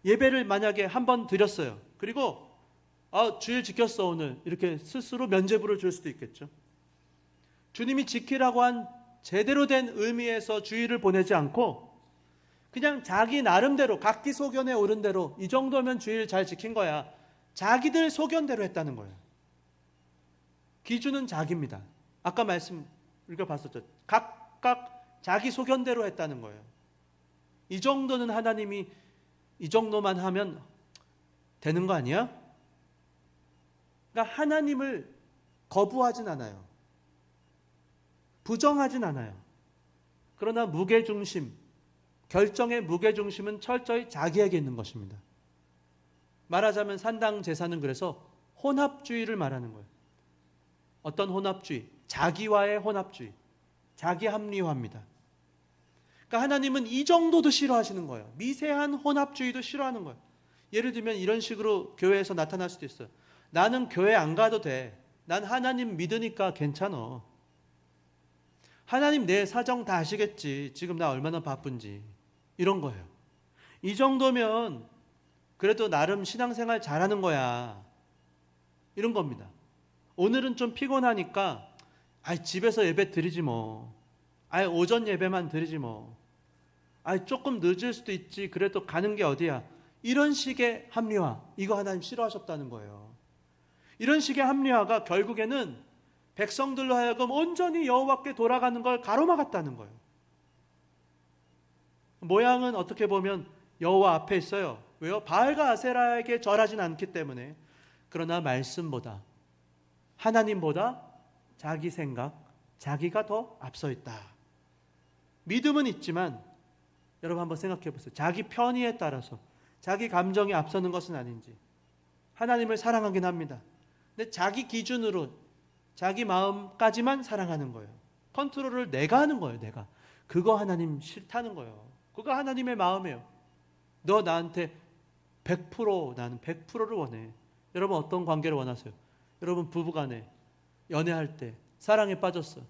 예배를 만약에 한 번 드렸어요. 그리고 주일 지켰어 오늘 이렇게 스스로 면죄부를 줄 수도 있겠죠. 주님이 지키라고 한 제대로 된 의미에서 주일을 보내지 않고 그냥 자기 나름대로 각기 소견에 오른 대로 이 정도면 주일 잘 지킨 거야. 자기들 소견대로 했다는 거예요. 기준은 자기입니다. 아까 말씀 우리가 봤었죠. 각각 자기 소견대로 했다는 거예요. 이 정도는 하나님이 이 정도만 하면 되는 거 아니야? 그러니까 하나님을 거부하진 않아요. 부정하진 않아요. 그러나 무게중심, 결정의 무게중심은 철저히 자기에게 있는 것입니다. 말하자면 산당 제사는 그래서 혼합주의를 말하는 거예요. 어떤 혼합주의? 자기와의 혼합주의. 자기 합리화입니다. 그러니까 하나님은 이 정도도 싫어하시는 거예요. 미세한 혼합주의도 싫어하는 거예요. 예를 들면 이런 식으로 교회에서 나타날 수도 있어요. 나는 교회 안 가도 돼. 난 하나님 믿으니까 괜찮아. 하나님 내 사정 다 아시겠지. 지금 나 얼마나 바쁜지. 이런 거예요. 이 정도면 그래도 나름 신앙생활 잘하는 거야. 이런 겁니다. 오늘은 좀 피곤하니까 집에서 예배 드리지 뭐. 오전 예배만 드리지 뭐. 조금 늦을 수도 있지. 그래도 가는 게 어디야. 이런 식의 합리화. 이거 하나님 싫어하셨다는 거예요. 이런 식의 합리화가 결국에는 백성들로 하여금 온전히 여호와께 돌아가는 걸 가로막았다는 거예요. 모양은 어떻게 보면 여호와 앞에 있어요. 왜요? 바알과 아세라에게 절하진 않기 때문에. 그러나 말씀보다 하나님보다 자기 생각, 자기가 더 앞서 있다. 믿음은 있지만 여러분 한번 생각해 보세요. 자기 편의에 따라서 자기 감정이 앞서는 것은 아닌지. 하나님을 사랑하긴 합니다. 근데 자기 기준으로 자기 마음까지만 사랑하는 거예요. 컨트롤을 내가 하는 거예요. 내가. 그거 하나님 싫다는 거예요. 그거 하나님의 마음이에요. 너 나한테 100% 나는 100%를 원해. 여러분 어떤 관계를 원하세요? 여러분 부부간에 연애할 때 사랑에 빠졌어.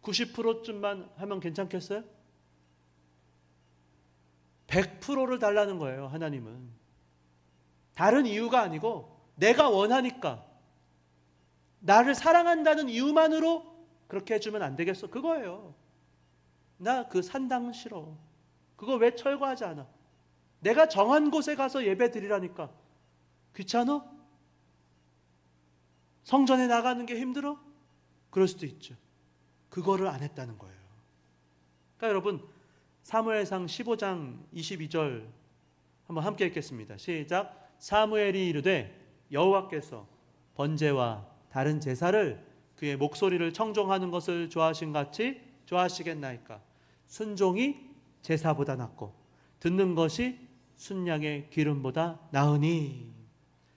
90%쯤만 하면 괜찮겠어요? 100%를 달라는 거예요. 하나님은. 다른 이유가 아니고 내가 원하니까, 나를 사랑한다는 이유만으로 그렇게 해주면 안 되겠어. 그거예요. 나 그 산당 싫어. 그거 왜 철거하지 않아? 내가 정한 곳에 가서 예배 드리라니까. 귀찮아? 성전에 나가는 게 힘들어? 그럴 수도 있죠. 그거를 안 했다는 거예요. 그러니까 여러분 사무엘상 15장 22절 한번 함께 읽겠습니다. 시작. 사무엘이 이르되 여호와께서 번제와 다른 제사를 그의 목소리를 청종하는 것을 좋아하신 같이 좋아하시겠나이까. 순종이 제사보다 낫고 듣는 것이 순양의 기름보다 나으니.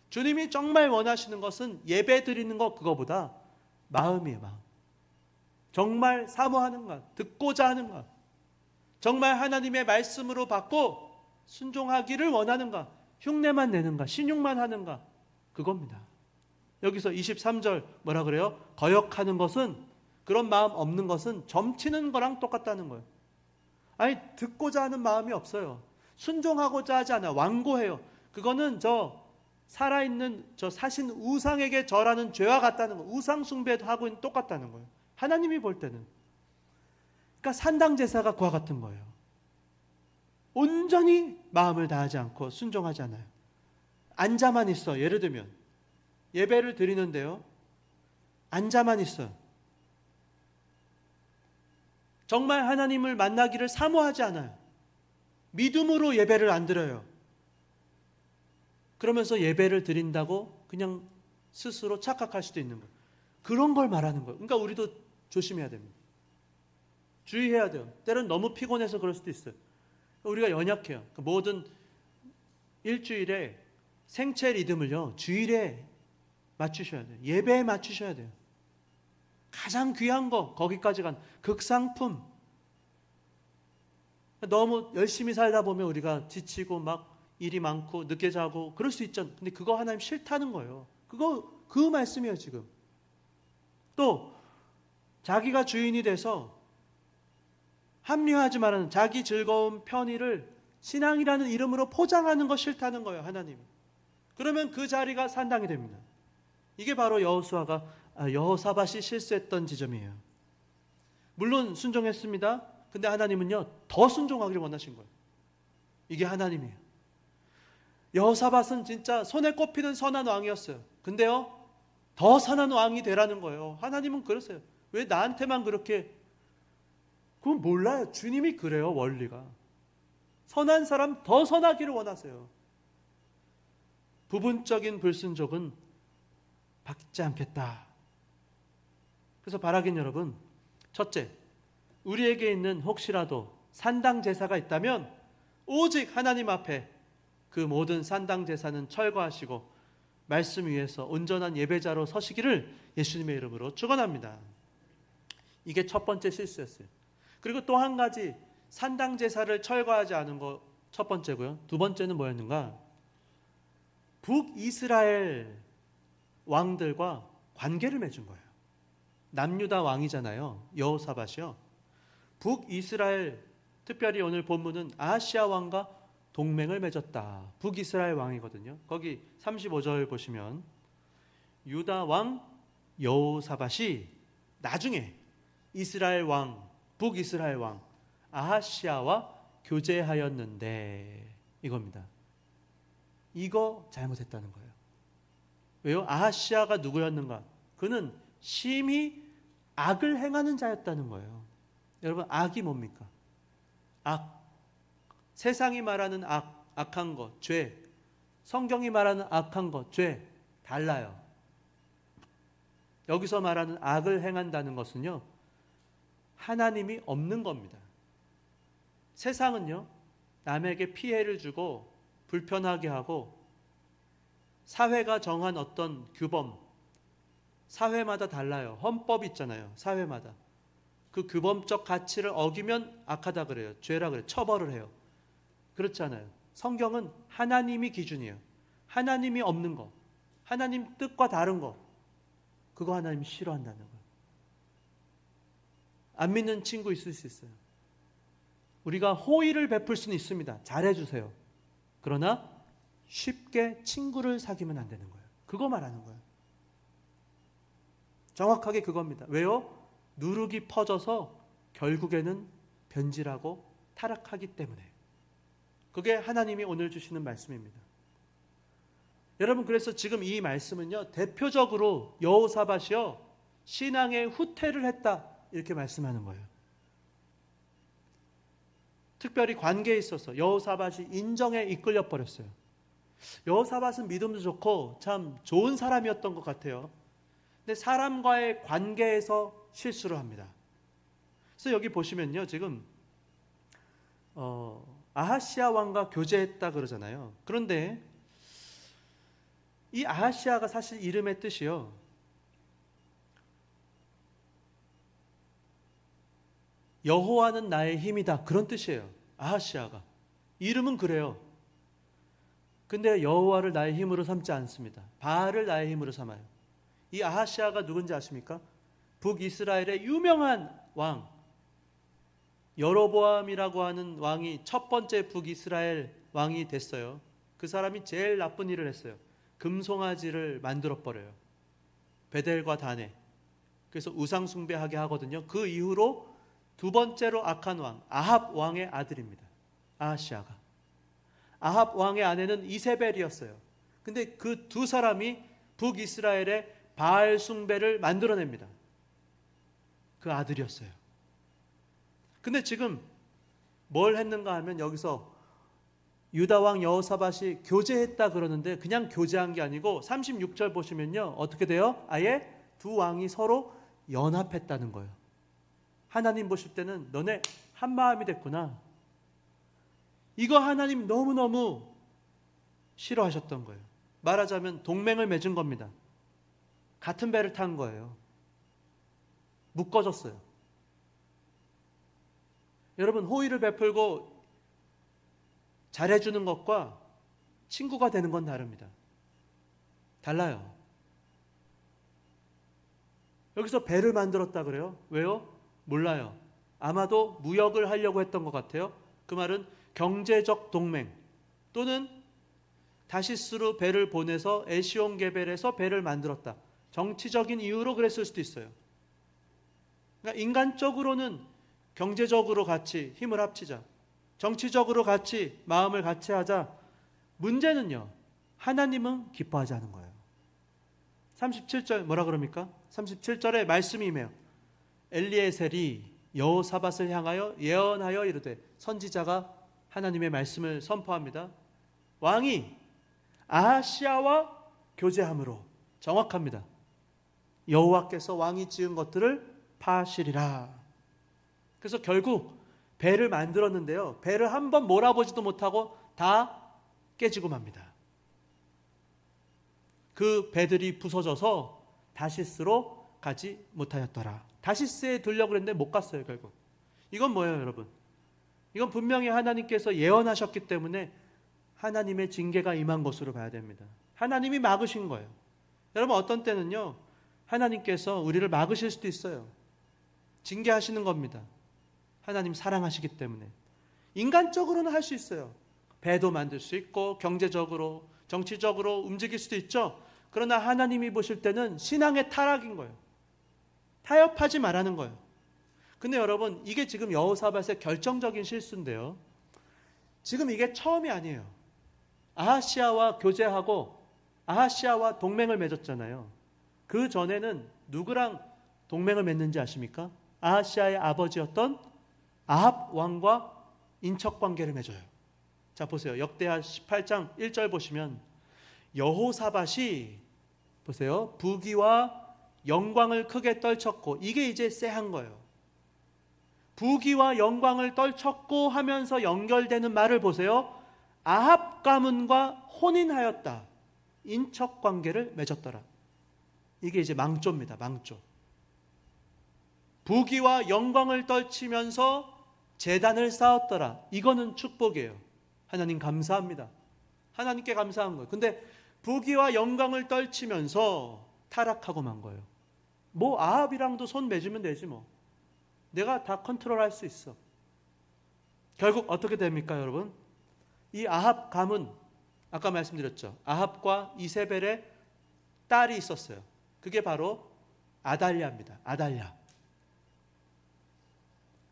주님이 정말 원하시는 것은 예배 드리는 것, 그거보다 마음이에요. 마음. 정말 사모하는 것, 듣고자 하는 것, 정말 하나님의 말씀으로 받고 순종하기를 원하는가, 흉내만 내는가, 신용만 하는가, 그겁니다. 여기서 23절 뭐라 그래요? 거역하는 것은, 그런 마음 없는 것은 점치는 거랑 똑같다는 거예요. 아니 듣고자 하는 마음이 없어요. 순종하고자 하지 않아. 완고해요. 그거는 저 살아있는 저 사신 우상에게 절하는 죄와 같다는 거예요. 우상 숭배하고 똑같다는 거예요. 하나님이 볼 때는. 그러니까 산당 제사가 그와 같은 거예요. 온전히 마음을 다하지 않고 순종하지 않아요. 앉아만 있어. 예를 들면 예배를 드리는데요, 앉아만 있어요. 정말 하나님을 만나기를 사모하지 않아요. 믿음으로 예배를 안 드려요. 그러면서 예배를 드린다고 그냥 스스로 착각할 수도 있는 거예요. 그런 걸 말하는 거예요. 그러니까 우리도 조심해야 됩니다. 주의해야 돼요. 때로는 너무 피곤해서 그럴 수도 있어요. 우리가 연약해요. 모든 일주일에 생체 리듬을요, 주일에 맞추셔야 돼요. 예배에 맞추셔야 돼요. 가장 귀한 거, 거기까지 간 극상품. 너무 열심히 살다 보면 우리가 지치고 막 일이 많고 늦게 자고 그럴 수 있죠. 근데 그거 하나님 싫다는 거예요. 그 말씀이에요. 지금 또 자기가 주인이 돼서 합리화하지 말라는, 자기 즐거움 편의를 신앙이라는 이름으로 포장하는 거 싫다는 거예요. 하나님. 그러면 그 자리가 산당이 됩니다. 이게 바로 여호사밧이 실수했던 지점이에요. 물론 순종했습니다. 근데 하나님은요, 더 순종하기를 원하신 거예요. 이게 하나님이에요. 여호사밧은 진짜 손에 꼽히는 선한 왕이었어요. 근데요, 더 선한 왕이 되라는 거예요. 하나님은 그랬어요. 왜 나한테만 그렇게? 그건 몰라요. 주님이 그래요. 원리가. 선한 사람 더 선하기를 원하세요. 부분적인 불순종은 받지 않겠다. 그래서 바라긴 여러분, 첫째, 우리에게 있는 혹시라도 산당 제사가 있다면 오직 하나님 앞에 그 모든 산당 제사는 철거하시고 말씀 위에서 온전한 예배자로 서시기를 예수님의 이름으로 축원합니다. 이게 첫 번째 실수였어요. 그리고 또 한 가지, 산당 제사를 철거하지 않은 거 첫 번째고요. 두 번째는 뭐였는가? 북이스라엘 왕들과 관계를 맺은 거예요. 남유다 왕이잖아요. 여호사밧이요. 북이스라엘, 특별히 오늘 본문은 아하시아 왕과 동맹을 맺었다. 북이스라엘 왕이거든요. 거기 35절 보시면 유다 왕 여호사밧이 나중에 이스라엘 왕, 북이스라엘 왕 아하시아와 교제하였는데, 이겁니다. 이거 잘못했다는 거예요. 왜요? 아하시아가 누구였는가? 그는 심히 악을 행하는 자였다는 거예요. 여러분, 악이 뭡니까? 악. 세상이 말하는 악, 악한 것, 죄. 성경이 말하는 악한 것, 죄. 달라요. 여기서 말하는 악을 행한다는 것은요, 하나님이 없는 겁니다. 세상은요, 남에게 피해를 주고 불편하게 하고 사회가 정한 어떤 규범, 사회마다 달라요. 헌법 있잖아요. 사회마다. 그 규범적 가치를 어기면 악하다 그래요. 죄라 그래요. 처벌을 해요. 그렇지 않아요. 성경은 하나님이 기준이에요. 하나님이 없는 거, 하나님 뜻과 다른 거, 그거 하나님이 싫어한다는 거예요. 안 믿는 친구 있을 수 있어요. 우리가 호의를 베풀 수는 있습니다. 잘해주세요. 그러나 쉽게 친구를 사귀면 안 되는 거예요. 그거 말하는 거예요. 정확하게 그겁니다. 왜요? 누룩이 퍼져서 결국에는 변질하고 타락하기 때문에. 그게 하나님이 오늘 주시는 말씀입니다. 여러분, 그래서 지금 이 말씀은요, 대표적으로 여호사밧이요 신앙의 후퇴를 했다 이렇게 말씀하는 거예요. 특별히 관계에 있어서 여호사밧이 인정에 이끌려 버렸어요. 여호사밧은 믿음도 좋고 참 좋은 사람이었던 것 같아요. 근데 사람과의 관계에서 실수를 합니다. 그래서 여기 보시면요, 지금 아하시아 왕과 교제했다 그러잖아요. 그런데 이 아하시아가 사실 이름의 뜻이요, 여호와는 나의 힘이다, 그런 뜻이에요. 아하시아가 이름은 그래요. 근데 여호와를 나의 힘으로 삼지 않습니다. 바알을 나의 힘으로 삼아요. 이 아하시아가 누군지 아십니까? 북이스라엘의 유명한 왕 여로보암이라고 하는 왕이 첫 번째 북이스라엘 왕이 됐어요. 그 사람이 제일 나쁜 일을 했어요. 금송아지를 만들어 버려요. 베델과 단에. 그래서 우상 숭배하게 하거든요. 그 이후로 두 번째로 악한 왕 아합 왕의 아들입니다. 아하시아가. 아합 왕의 아내는 이세벨이었어요. 근데 그 두 사람이 북이스라엘의 바알 숭배를 만들어냅니다. 그 아들이었어요. 근데 지금 뭘 했는가 하면 여기서 유다 왕 여호사밧이 교제했다 그러는데 그냥 교제한 게 아니고 36절 보시면요, 어떻게 돼요? 아예 두 왕이 서로 연합했다는 거예요. 하나님 보실 때는 너네 한 마음이 됐구나. 이거 하나님 너무너무 싫어하셨던 거예요. 말하자면 동맹을 맺은 겁니다. 같은 배를 탄 거예요. 묶어졌어요. 여러분, 호의를 베풀고 잘해주는 것과 친구가 되는 건 다릅니다. 달라요. 여기서 배를 만들었다 그래요. 왜요? 몰라요. 아마도 무역을 하려고 했던 것 같아요. 그 말은 경제적 동맹 또는 다시스로 배를 보내서 에시온게벨에서 배를 만들었다. 정치적인 이유로 그랬을 수도 있어요. 그러니까 인간적으로는 경제적으로 같이 힘을 합치자, 정치적으로 같이 마음을 같이 하자. 문제는요, 하나님은 기뻐하지 않은 거예요. 37절 뭐라 그럽니까? 37절에 말씀이 임해요. 엘리에셀이 여호사밧을 향하여 예언하여 이르되, 선지자가 하나님의 말씀을 선포합니다. 왕이 아하시아와 교제함으로, 정확합니다. 여호와께서 왕이 지은 것들을 파하시리라. 그래서 결국 배를 만들었는데요, 배를 한번 몰아보지도 못하고 다 깨지고 맙니다. 그 배들이 부서져서 다시스로 가지 못하였더라. 다시스에 들려고 했는데 못 갔어요. 결국 이건 뭐예요, 여러분? 이건 분명히 하나님께서 예언하셨기 때문에 하나님의 징계가 임한 것으로 봐야 됩니다. 하나님이 막으신 거예요. 여러분, 어떤 때는요, 하나님께서 우리를 막으실 수도 있어요. 징계하시는 겁니다. 하나님 사랑하시기 때문에. 인간적으로는 할 수 있어요. 배도 만들 수 있고 경제적으로, 정치적으로 움직일 수도 있죠. 그러나 하나님이 보실 때는 신앙의 타락인 거예요. 타협하지 말라는 거예요. 근데 여러분, 이게 지금 여호사밧의 결정적인 실수인데요, 지금 이게 처음이 아니에요. 아하시아와 교제하고 아하시아와 동맹을 맺었잖아요. 그 전에는 누구랑 동맹을 맺는지 아십니까? 아하시아의 아버지였던 아합 왕과 인척 관계를 맺어요. 자, 보세요. 역대하 18장 1절 보시면 여호사밧이 보세요, 부귀와 영광을 크게 떨쳤고, 이게 이제 쎄한 거예요. 부귀와 영광을 떨쳤고 하면서 연결되는 말을 보세요. 아합 가문과 혼인하였다. 인척 관계를 맺었더라. 이게 이제 망조입니다. 망조. 부귀와 영광을 떨치면서 제단을 쌓았더라. 이거는 축복이에요. 하나님 감사합니다. 하나님께 감사한 거예요. 근데 부귀와 영광을 떨치면서 타락하고 만 거예요. 뭐 아합이랑도 손 맺으면 되지 뭐. 내가 다 컨트롤할 수 있어. 결국 어떻게 됩니까, 여러분? 이 아합 가문, 아까 말씀드렸죠. 아합과 이세벨의 딸이 있었어요. 그게 바로 아달랴입니다. 아달랴.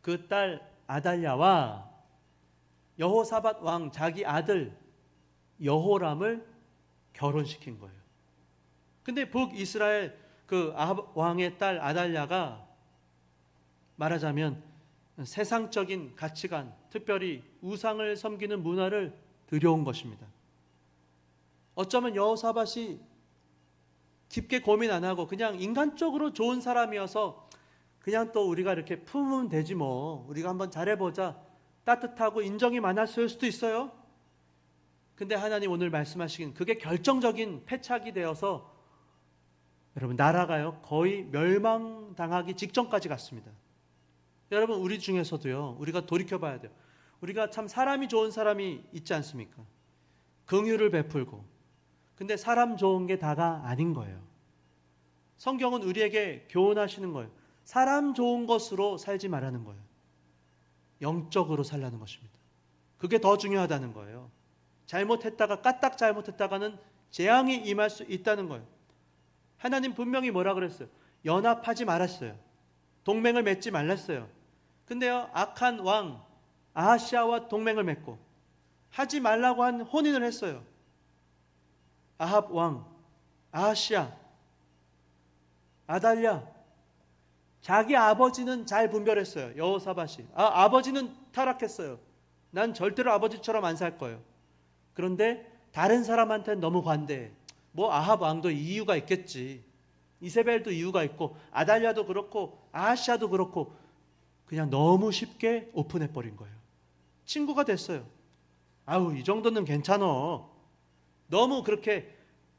그 딸 아달랴와 여호사밧 왕 자기 아들 여호람을 결혼시킨 거예요. 근데 북이스라엘 그 아합 왕의 딸 아달랴가 말하자면 세상적인 가치관, 특별히 우상을 섬기는 문화를 들여온 것입니다. 어쩌면 여호사밧이 깊게 고민 안 하고 그냥 인간적으로 좋은 사람이어서 그냥 또 우리가 이렇게 품으면 되지 뭐, 우리가 한번 잘해보자, 따뜻하고 인정이 많았을 수도 있어요. 근데 하나님 오늘 말씀하시긴 그게 결정적인 패착이 되어서 여러분 나라가요 거의 멸망당하기 직전까지 갔습니다. 여러분 우리 중에서도요, 우리가 돌이켜봐야 돼요. 우리가 참 사람이 좋은 사람이 있지 않습니까? 긍휼을 베풀고. 근데 사람 좋은 게 다가 아닌 거예요. 성경은 우리에게 교훈하시는 거예요. 사람 좋은 것으로 살지 말라는 거예요. 영적으로 살라는 것입니다. 그게 더 중요하다는 거예요. 잘못했다가 까딱 잘못했다가는 재앙이 임할 수 있다는 거예요. 하나님 분명히 뭐라 그랬어요? 연합하지 말았어요. 동맹을 맺지 말랐어요. 근데요, 악한 왕 아하시아와 동맹을 맺고 하지 말라고 한 혼인을 했어요. 아합 왕 아하시아, 아달랴. 자기 아버지는 잘 분별했어요. 여호사밧이. 아버지는 타락했어요. 난 절대로 아버지처럼 안 살 거예요. 그런데 다른 사람한테는 너무 관대해. 뭐 아합 왕도 이유가 있겠지. 이세벨도 이유가 있고 아달랴도 그렇고 아하시아도 그렇고 그냥 너무 쉽게 오픈해버린 거예요. 친구가 됐어요. 아우 이 정도는 괜찮어. 너무 그렇게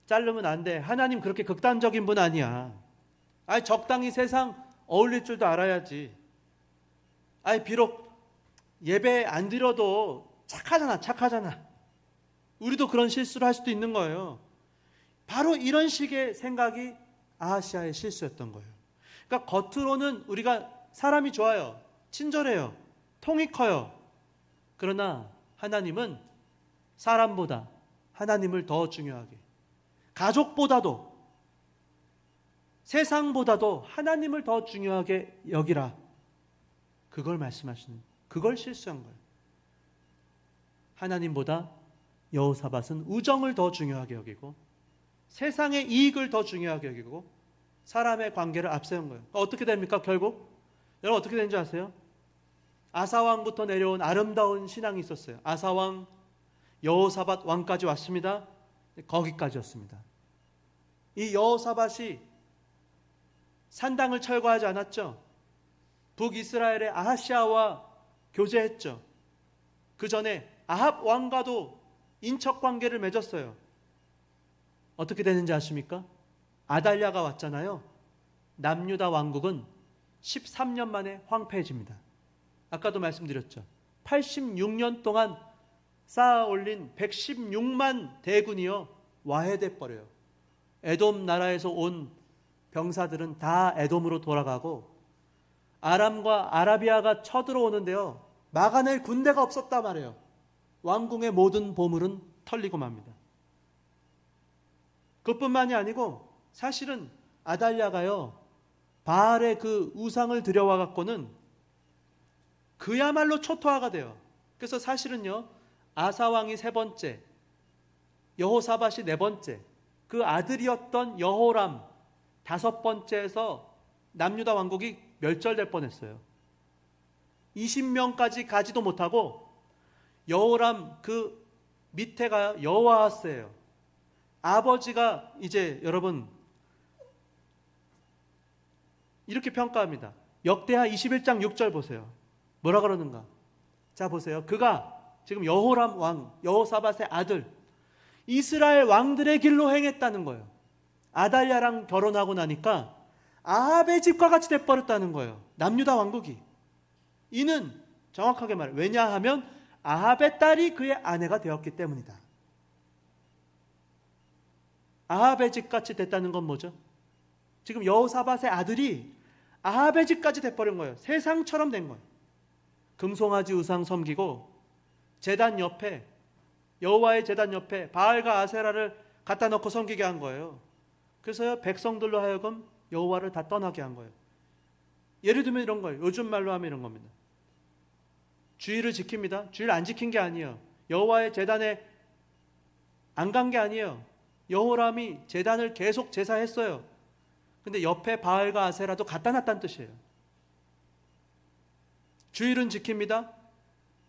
자르면 안 돼. 하나님 그렇게 극단적인 분 아니야. 적당히 세상 어울릴 줄도 알아야지. 비록 예배 안 드려도 착하잖아. 우리도 그런 실수를 할 수도 있는 거예요. 바로 이런 식의 생각이 아하시아의 실수였던 거예요. 그러니까 겉으로는 우리가 사람이 좋아요. 친절해요. 통이 커요. 그러나 하나님은 사람보다 하나님을 더 중요하게, 가족보다도 세상보다도 하나님을 더 중요하게 여기라. 그걸 말씀하시는, 그걸 실수한 거예요. 하나님보다 여호사밧은 우정을 더 중요하게 여기고 세상의 이익을 더 중요하게 여기고 사람의 관계를 앞세운 거예요. 어떻게 됩니까? 결국 여러분 어떻게 되는지 아세요? 아사왕부터 내려온 아름다운 신앙이 있었어요. 아사왕, 여호사밧 왕까지 왔습니다. 거기까지였습니다. 이 여호사밧이 산당을 철거하지 않았죠. 북이스라엘의 아하시아와 교제했죠. 그 전에 아합 왕과도 인척 관계를 맺었어요. 어떻게 되는지 아십니까? 아달랴가 왔잖아요. 남유다 왕국은 13년 만에 황폐해집니다. 아까도 말씀드렸죠. 86년 동안 쌓아 올린 116만 대군이요 와해돼 버려요. 에돔 나라에서 온 병사들은 다 에돔으로 돌아가고 아람과 아라비아가 쳐들어오는데요, 막아낼 군대가 없었단 말이에요. 왕궁의 모든 보물은 털리고 맙니다. 그것뿐만이 아니고 사실은 아달랴가요 바알의 그 우상을 들여와 갖고는 그야말로 초토화가 돼요. 그래서 사실은요 아사왕이 세 번째, 여호사밧이 네 번째, 그 아들이었던 여호람 다섯 번째에서 남유다 왕국이 멸절될 뻔했어요. 20명까지 가지도 못하고 여호람 그 밑에가 여호아하스예요. 아버지가 이제 여러분 이렇게 평가합니다. 역대하 21장 6절 보세요. 뭐라 그러는가? 자 보세요. 그가 지금 여호람 왕, 여호사밧의 아들, 이스라엘 왕들의 길로 행했다는 거예요. 아달랴랑 결혼하고 나니까 아합의 집과 같이 돼버렸다는 거예요. 남유다 왕국이. 이는 정확하게 말해, 왜냐하면 아합의 딸이 그의 아내가 되었기 때문이다. 아합의 집같이 됐다는 건 뭐죠? 지금 여호사밧의 아들이 아합의 집까지 돼버린 거예요. 세상처럼 된 거예요. 금송아지 우상 섬기고 제단 옆에, 여호와의 제단 옆에 바알과 아세라를 갖다 놓고 섬기게 한 거예요. 그래서 백성들로 하여금 여호와를 다 떠나게 한 거예요. 예를 들면 이런 거예요. 요즘 말로 하면 이런 겁니다. 주의를 지킵니다. 주의를 안 지킨 게 아니에요. 여호와의 제단에 안 간 게 아니에요. 여호람이 제단을 계속 제사했어요. 근데 옆에 바알과 아세라도 갖다 놨다는 뜻이에요. 주일은 지킵니다.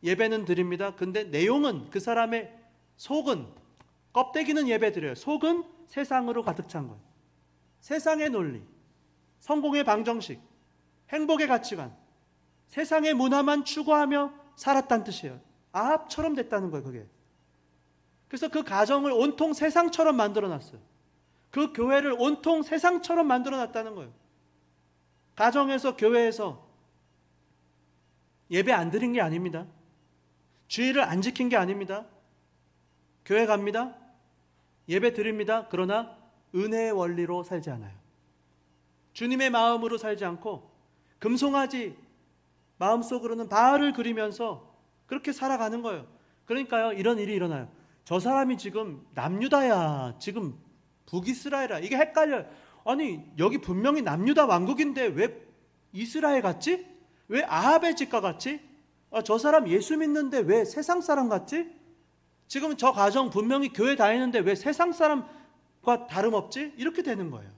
예배는 드립니다. 근데 내용은, 그 사람의 속은, 껍데기는 예배 드려요. 속은 세상으로 가득 찬 거예요. 세상의 논리, 성공의 방정식, 행복의 가치관, 세상의 문화만 추구하며 살았다는 뜻이에요. 아합처럼 됐다는 거예요, 그게. 그래서 그 가정을 온통 세상처럼 만들어놨어요. 그 교회를 온통 세상처럼 만들어놨다는 거예요. 가정에서, 교회에서 예배 안 드린 게 아닙니다. 주의를 안 지킨 게 아닙니다. 교회 갑니다. 예배 드립니다. 그러나 은혜의 원리로 살지 않아요. 주님의 마음으로 살지 않고 금송아지 마음속으로는 바알을 그리면서 그렇게 살아가는 거예요. 그러니까요, 이런 일이 일어나요. 저 사람이 지금 남유다야, 지금 북이스라엘이야. 이게 헷갈려요. 아니, 여기 분명히 남유다 왕국인데 왜 이스라엘 같지? 왜 아합의 집과 같지? 저 사람 예수 믿는데 왜 세상 사람 같지? 지금 저 가정 분명히 교회 다니는데 왜 세상 사람과 다름없지? 이렇게 되는 거예요.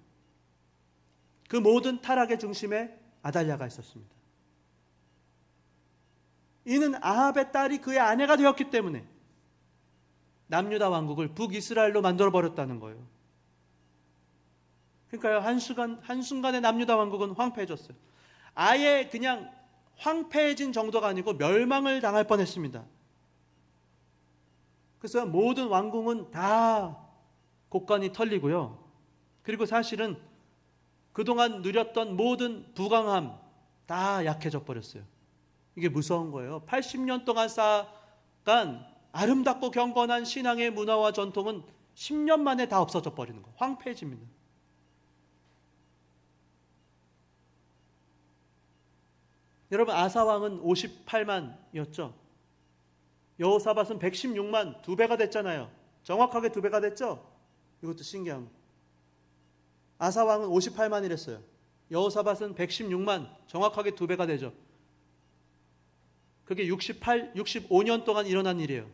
그 모든 타락의 중심에 아달랴가 있었습니다. 이는 아합의 딸이 그의 아내가 되었기 때문에 남유다 왕국을 북이스라엘로 만들어버렸다는 거예요. 그러니까요, 한순간에 남유다 왕국은 황폐해졌어요. 아예 그냥 황폐해진 정도가 아니고 멸망을 당할 뻔했습니다. 그래서 모든 왕궁은 다 곡간이 털리고요. 그리고 사실은 그동안 누렸던 모든 부강함 다 약해져 버렸어요. 이게 무서운 거예요. 80년 동안 쌓아간 아름답고 경건한 신앙의 문화와 전통은 10년 만에 다 없어져 버리는 거예요. 황폐해집니다. 여러분, 아사왕은 58만이었죠. 여호사밧은 116만, 2배가 됐잖아요. 정확하게 2배가 됐죠. 이것도 신기한 거. 아사왕은 58만이랬어요. 여호사밧은 116만, 정확하게 2배가 되죠. 그게 65년 동안 일어난 일이에요.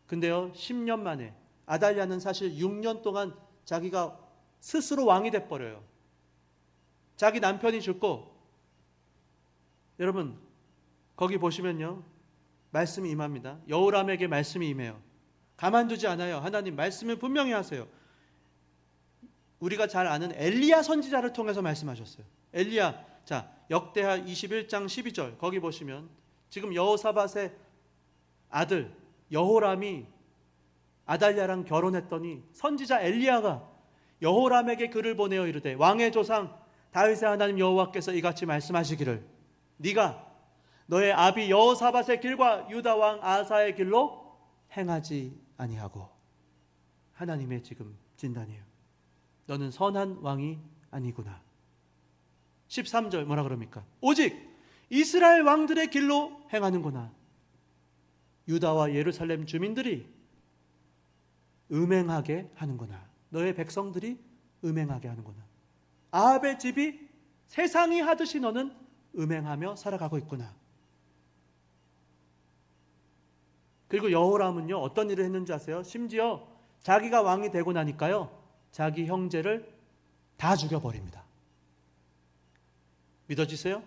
근데요, 10년 만에 아달랴는 사실 6년 동안 자기가 스스로 왕이 돼버려요. 자기 남편이 죽고, 여러분 거기 보시면요, 말씀이 임합니다. 여호람에게 말씀이 임해요. 가만두지 않아요. 하나님 말씀을 분명히 하세요. 우리가 잘 아는 엘리야 선지자를 통해서 말씀하셨어요. 엘리야, 자, 역대하 21장 12절 거기 보시면 지금 여호사밧의 아들 여호람이 아달랴랑 결혼했더니 선지자 엘리야가 여호람에게 글을 보내어 이르되, 왕의 조상 다윗의 하나님 여호와께서 이같이 말씀하시기를, 네가 너의 아비 여호사밧의 길과 유다 왕 아사의 길로 행하지 아니하고. 하나님의 지금 진단이에요. 너는 선한 왕이 아니구나. 13절 뭐라 그럽니까? 오직 이스라엘 왕들의 길로 행하는구나. 유다와 예루살렘 주민들이 음행하게 하는구나. 너의 백성들이 음행하게 하는구나. 아합의 집이 세상이 하듯이 너는 음행하며 살아가고 있구나. 그리고 여호람은요, 어떤 일을 했는지 아세요? 심지어 자기가 왕이 되고 나니까요, 자기 형제를 다 죽여버립니다. 믿어지세요?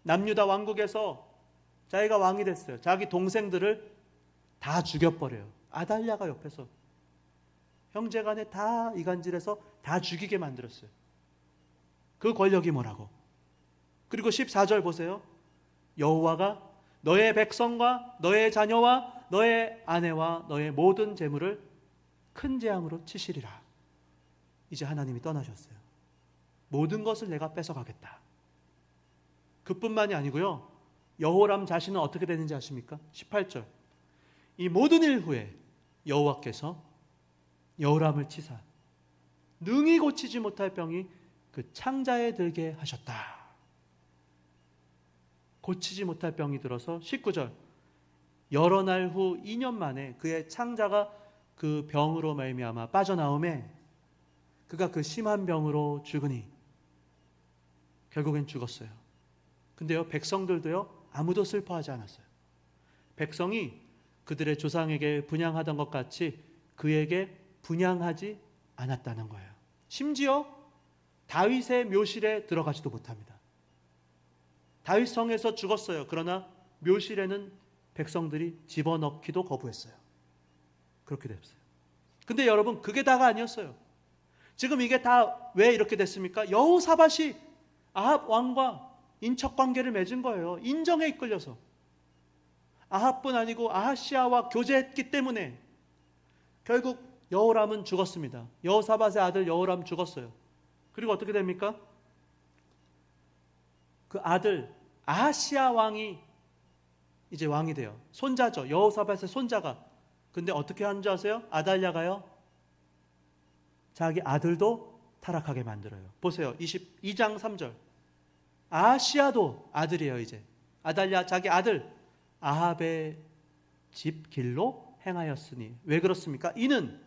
남유다 왕국에서 자기가 왕이 됐어요. 자기 동생들을 다 죽여버려요. 아달랴가 옆에서 형제간에 다 이간질해서 다 죽이게 만들었어요. 그 권력이 뭐라고? 그리고 14절 보세요. 여호와가 너의 백성과 너의 자녀와 너의 아내와 너의 모든 재물을 큰 재앙으로 치시리라. 이제 하나님이 떠나셨어요. 모든 것을 내가 뺏어가겠다. 그뿐만이 아니고요. 여호람 자신은 어떻게 되는지 아십니까? 18절. 이 모든 일 후에 여호와께서 여호람을 치사 능히 고치지 못할 병이 그 창자에 들게 하셨다. 고치지 못할 병이 들어서 19절. 여러 날 후 2년 만에 그의 창자가 그 병으로 말미암아 빠져나오매 그가 그 심한 병으로 죽으니 결국엔 죽었어요. 근데요, 백성들도요, 아무도 슬퍼하지 않았어요. 백성이 그들의 조상에게 분향하던 것 같이 그에게 분향하지 않았다는 거예요. 심지어 다윗의 묘실에 들어가지도 못합니다. 다윗 성에서 죽었어요. 그러나 묘실에는 백성들이 집어넣기도 거부했어요. 그렇게 됐어요. 근데 여러분, 그게 다가 아니었어요. 지금 이게 다 왜 이렇게 됐습니까? 여호사밧이 아합 왕과 인척 관계를 맺은 거예요. 인정에 이끌려서. 아합뿐 아니고 아하시아와 교제했기 때문에 결국 여호람은 죽었습니다. 여호사밧의 아들 여호람 죽었어요. 그리고 어떻게 됩니까? 그 아들 아하시아 왕이 이제 왕이 돼요. 손자죠. 여호사밧의 손자가. 근데 어떻게 하는 줄 아세요? 아달랴가요, 자기 아들도 타락하게 만들어요. 보세요. 22장 3절. 아하시아도 아들이에요. 이제 아달랴 자기 아들 아합의 집 길로 행하였으니. 왜 그렇습니까? 이는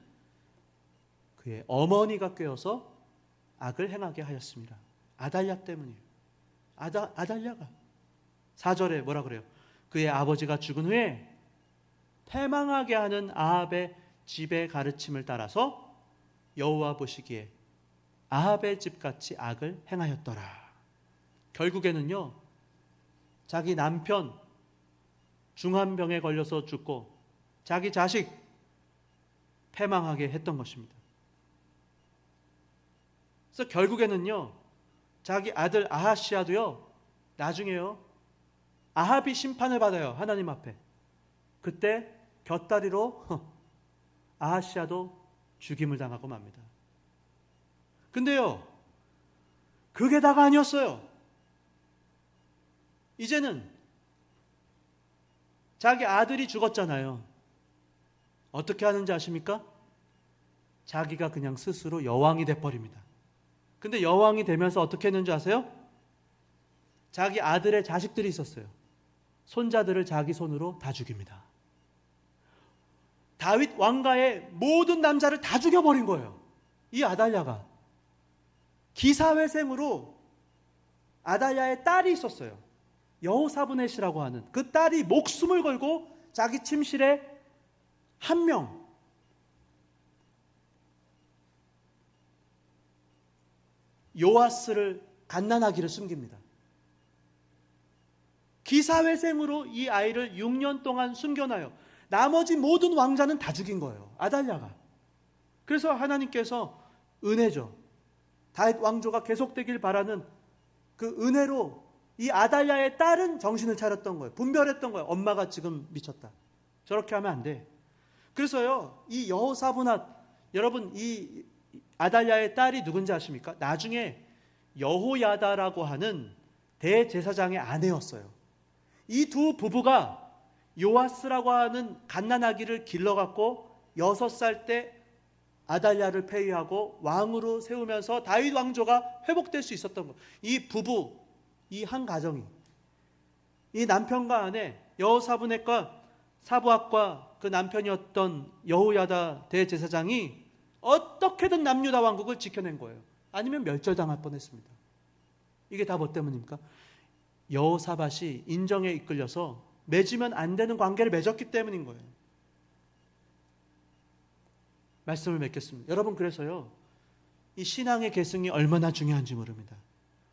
그의 어머니가 꾀어서 악을 행하게 하였습니다. 아달랴 때문이에요. 아달랴가. 4절에 뭐라 그래요? 그의 아버지가 죽은 후에 패망하게 하는 아합의 집의 가르침을 따라서 여호와 보시기에 아합의 집같이 악을 행하였더라. 결국에는요, 자기 남편 중한 병에 걸려서 죽고 자기 자식 패망하게 했던 것입니다. 그래서 결국에는요, 자기 아들 아하시아도요, 나중에요, 아합이 심판을 받아요. 하나님 앞에. 그때 곁다리로 아하시아도 죽임을 당하고 맙니다. 근데요, 그게 다가 아니었어요. 이제는 자기 아들이 죽었잖아요. 어떻게 하는지 아십니까? 자기가 그냥 스스로 여왕이 돼버립니다. 근데 여왕이 되면서 어떻게 했는지 아세요? 자기 아들의 자식들이 있었어요. 손자들을 자기 손으로 다 죽입니다. 다윗 왕가의 모든 남자를 다 죽여버린 거예요. 이 아달랴가. 기사회생으로 아달랴의 딸이 있었어요. 여호사브넷이라고 하는 그 딸이 목숨을 걸고 자기 침실에 한 명, 요아스를 갓난아기를 숨깁니다. 기사회생으로 이 아이를 6년 동안 숨겨놔요. 나머지 모든 왕자는 다 죽인 거예요. 아달랴가. 그래서 하나님께서 은혜죠. 다윗 왕조가 계속되길 바라는 그 은혜로 이 아달랴의 딸은 정신을 차렸던 거예요. 분별했던 거예요. 엄마가 지금 미쳤다. 저렇게 하면 안 돼. 그래서요, 이 여호사브낫, 여러분, 이 아달랴의 딸이 누군지 아십니까? 나중에 여호야다라고 하는 대제사장의 아내였어요. 이 두 부부가 요아스라고 하는 갓난아기를 길러갖고 6살 때 아달랴를 폐위하고 왕으로 세우면서 다윗 왕조가 회복될 수 있었던 것. 이 부부, 이 한 가정이, 이 남편과 아내 여호사브넷과 사부악과 그 남편이었던 여호야다 대제사장이 어떻게든 남유다 왕국을 지켜낸 거예요. 아니면 멸절당할 뻔했습니다. 이게 다 뭐 때문입니까? 여호사밧이 인정에 이끌려서 맺으면 안 되는 관계를 맺었기 때문인 거예요. 말씀을 맺겠습니다. 여러분, 그래서요, 이 신앙의 계승이 얼마나 중요한지 모릅니다.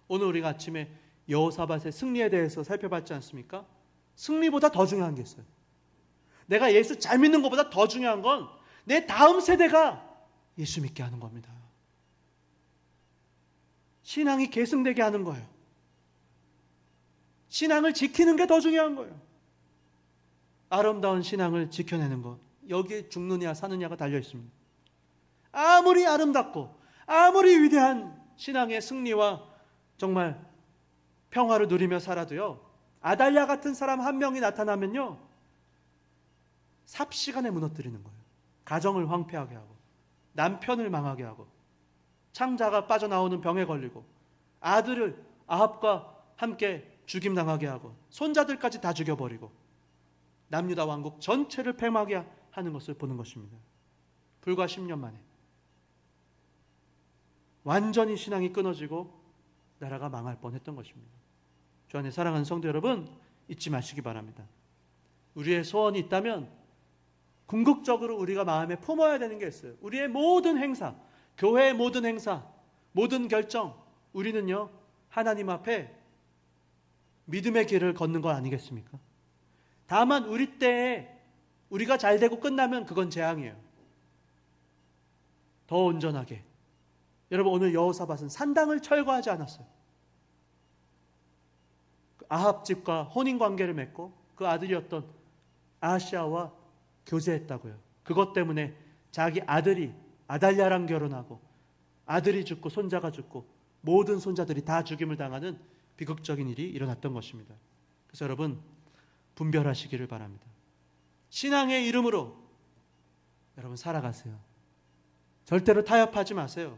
오늘 우리가 아침에 여호사밧의 승리에 대해서 살펴봤지 않습니까? 승리보다 더 중요한 게 있어요. 내가 예수 잘 믿는 것보다 더 중요한 건 내 다음 세대가 예수 믿게 하는 겁니다. 신앙이 계승되게 하는 거예요. 신앙을 지키는 게 더 중요한 거예요. 아름다운 신앙을 지켜내는 것, 여기에 죽느냐 사느냐가 달려 있습니다. 아무리 아름답고 아무리 위대한 신앙의 승리와 정말 평화를 누리며 살아도요, 아달랴 같은 사람 한 명이 나타나면요, 삽시간에 무너뜨리는 거예요. 가정을 황폐하게 하고, 남편을 망하게 하고, 창자가 빠져나오는 병에 걸리고, 아들을 아합과 함께 죽임당하게 하고, 손자들까지 다 죽여버리고, 남유다 왕국 전체를 패망하게 하는 것을 보는 것입니다. 불과 10년 만에 완전히 신앙이 끊어지고 나라가 망할 뻔했던 것입니다. 주 안에 사랑하는 성도 여러분, 잊지 마시기 바랍니다. 우리의 소원이 있다면 궁극적으로 우리가 마음에 품어야 되는 게 있어요. 우리의 모든 행사, 교회의 모든 행사, 모든 결정, 우리는요, 하나님 앞에 믿음의 길을 걷는 거 아니겠습니까? 다만 우리 때에 우리가 잘 되고 끝나면 그건 재앙이에요. 더 온전하게. 여러분, 오늘 여호사밧은 산당을 철거하지 않았어요. 아합 집과 혼인 관계를 맺고 그 아들이었던 아하시아와 교제했다고요. 그것 때문에 자기 아들이 아달랴랑 결혼하고 아들이 죽고 손자가 죽고 모든 손자들이 다 죽임을 당하는 비극적인 일이 일어났던 것입니다. 그래서 여러분, 분별하시기를 바랍니다. 신앙의 이름으로 여러분 살아가세요. 절대로 타협하지 마세요.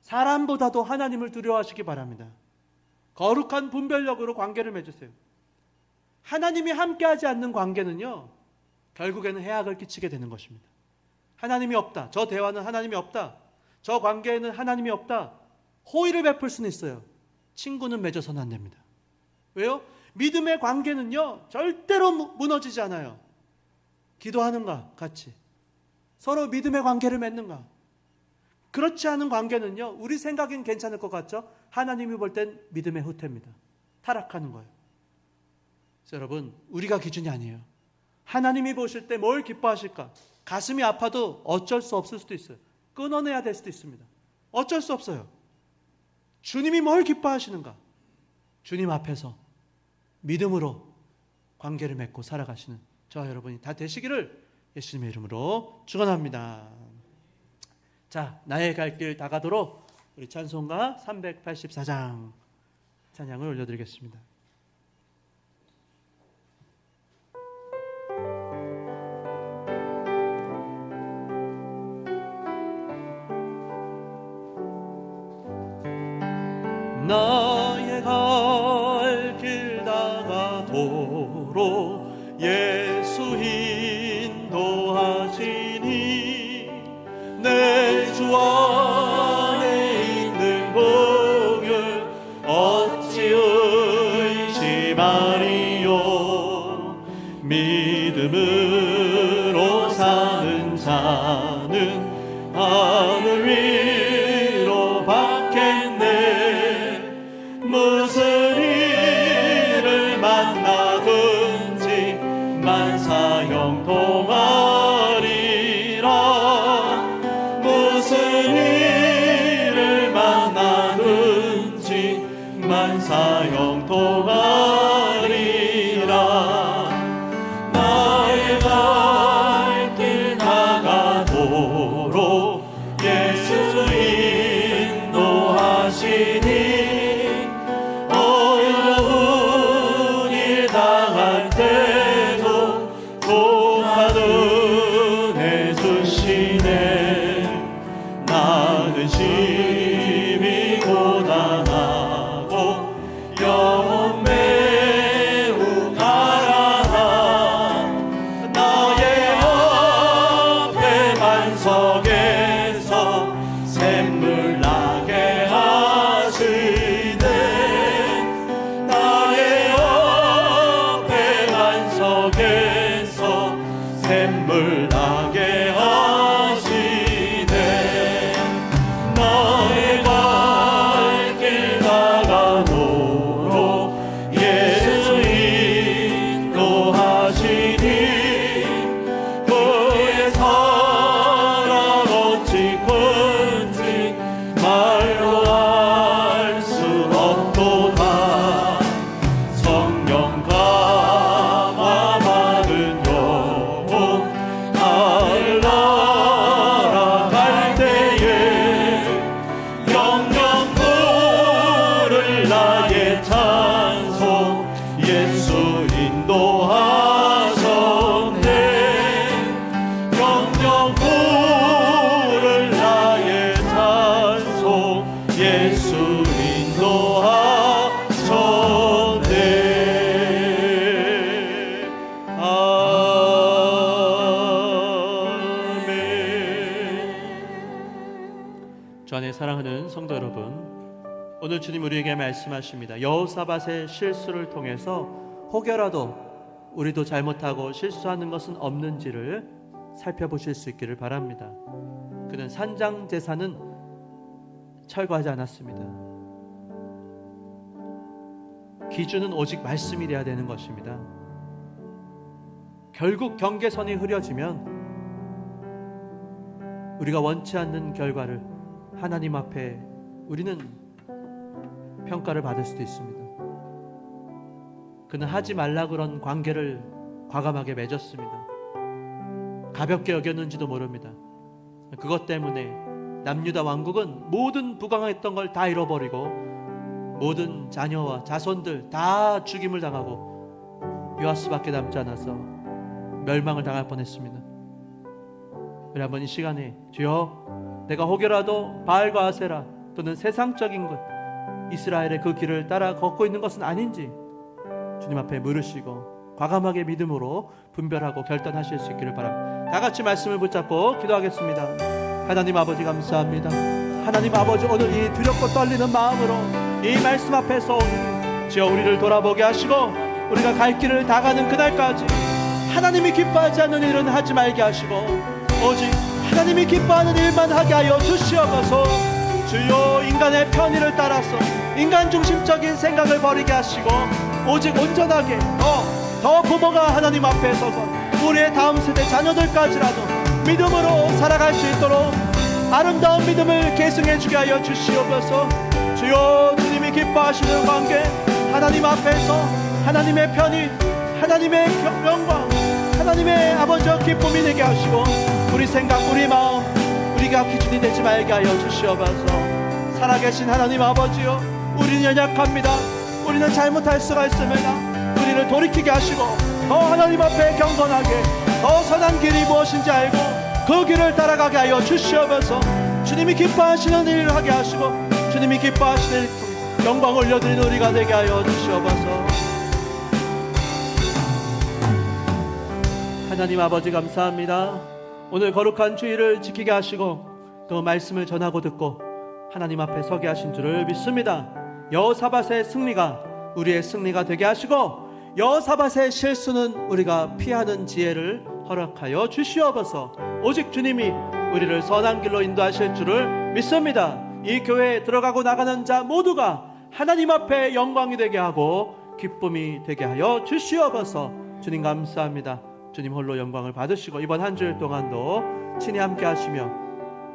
사람보다도 하나님을 두려워하시기 바랍니다. 거룩한 분별력으로 관계를 맺으세요. 하나님이 함께하지 않는 관계는요, 결국에는 해악을 끼치게 되는 것입니다. 하나님이 없다, 저 대화는 하나님이 없다, 저 관계에는 하나님이 없다, 호의를 베풀 수는 있어요. 친구는 맺어서는 안 됩니다. 왜요? 믿음의 관계는요, 절대로 무너지지 않아요. 기도하는가 같이 서로 믿음의 관계를 맺는가. 그렇지 않은 관계는요, 우리 생각엔 괜찮을 것 같죠? 하나님이 볼 땐 믿음의 후퇴입니다. 타락하는 거예요. 그래서 여러분, 우리가 기준이 아니에요. 하나님이 보실 때 뭘 기뻐하실까? 가슴이 아파도 어쩔 수 없을 수도 있어요. 끊어내야 될 수도 있습니다. 어쩔 수 없어요. 주님이 뭘 기뻐하시는가? 주님 앞에서 믿음으로 관계를 맺고 살아가시는 저와 여러분이 다 되시기를 예수님의 이름으로 축원합니다. 자, 나의 갈 길 다가도록 우리 찬송가 384장 찬양을 올려드리겠습니다. 나의 갈 길 다가도록 예수 인도하시니 내 주 안에 있는 긍휼 어찌 의심하리요. 믿음으로 사는 자는 하늘 위로 받겠네. 무슨 일을 만나든지 만사형통하리라. 무슨 일을 만나든지 만사형통하리라. 나의 갈 길 다가도록 예수 인도하시니 어려운 일 당할 때도 독한 은혜 주시네. 나는 심히 고단하고 영혼 매우 가난하. 나의 앞에 반석에서 샘물 나게 하시네. 나의 앞에 반석에서 샘물 나게 하시네. 나의 갈 길 다가도록 예수 인도하시니 그의 사랑 어찌 큰지 말로 알 수 없도다. 성령 감화 안에 사랑하는 성도 여러분, 오늘 주님 우리에게 말씀하십니다. 여호사밧의 실수를 통해서 혹여라도 우리도 잘못하고 실수하는 것은 없는지를 살펴보실 수 있기를 바랍니다. 그는 산장 제사는 철거하지 않았습니다. 기준은 오직 말씀이 되어야 되는 것입니다. 결국 경계선이 흐려지면 우리가 원치 않는 결과를 하나님 앞에 우리는 평가를 받을 수도 있습니다. 그는 하지 말라 그런 관계를 과감하게 맺었습니다. 가볍게 여겼는지도 모릅니다. 그것 때문에 남유다 왕국은 모든 부강했던 걸 다 잃어버리고 모든 자녀와 자손들 다 죽임을 당하고 요아스밖에 남지 않아서 멸망을 당할 뻔했습니다. 우리 한번 이 시간에 주여, 내가 혹여라도 바알과 아세라 또는 세상적인 것, 이스라엘의 그 길을 따라 걷고 있는 것은 아닌지 주님 앞에 물으시고 과감하게 믿음으로 분별하고 결단하실 수 있기를 바랍니다. 다 같이 말씀을 붙잡고 기도하겠습니다. 하나님 아버지 감사합니다. 하나님 아버지, 오늘 이 두렵고 떨리는 마음으로 이 말씀 앞에서 주여 우리를 돌아보게 하시고 우리가 갈 길을 다 가는 그날까지 하나님이 기뻐하지 않는 일은 하지 말게 하시고 오직 하나님이 기뻐하는 일만 하게 하여 주시옵소서. 주여, 인간의 편의를 따라서 인간 중심적인 생각을 버리게 하시고 오직 온전하게 더 부모가 하나님 앞에 서서 우리의 다음 세대 자녀들까지라도 믿음으로 살아갈 수 있도록 아름다운 믿음을 계승해 주게 하여 주시옵소서. 주여, 주님이 기뻐하시는 관계, 하나님 앞에서 하나님의 편의, 하나님의 영광, 하나님의 아버지와 기쁨이 되게 하시고 우리 생각, 우리 마음, 우리가 기준이 되지 말게 하여 주시옵소서. 살아계신 하나님 아버지요, 우리는 연약합니다. 우리는 잘못할 수가 있습니다. 우리를 돌이키게 하시고 더 하나님 앞에 경건하게 더 선한 길이 무엇인지 알고 그 길을 따라가게 하여 주시옵소서. 주님이 기뻐하시는 일을 하게 하시고 주님이 기뻐하시는 일, 영광 올려드리는 우리가 되게 하여 주시옵소서. 하나님 아버지 감사합니다. 오늘 거룩한 주일을 지키게 하시고 또 말씀을 전하고 듣고 하나님 앞에 서게 하신 줄을 믿습니다. 여호사밧의 승리가 우리의 승리가 되게 하시고 여호사밧의 실수는 우리가 피하는 지혜를 허락하여 주시옵소서. 오직 주님이 우리를 선한 길로 인도하실 줄을 믿습니다. 이 교회에 들어가고 나가는 자 모두가 하나님 앞에 영광이 되게 하고 기쁨이 되게 하여 주시옵소서. 주님 감사합니다. 주님 홀로 영광을 받으시고 이번 한 주일 동안도 친히 함께 하시며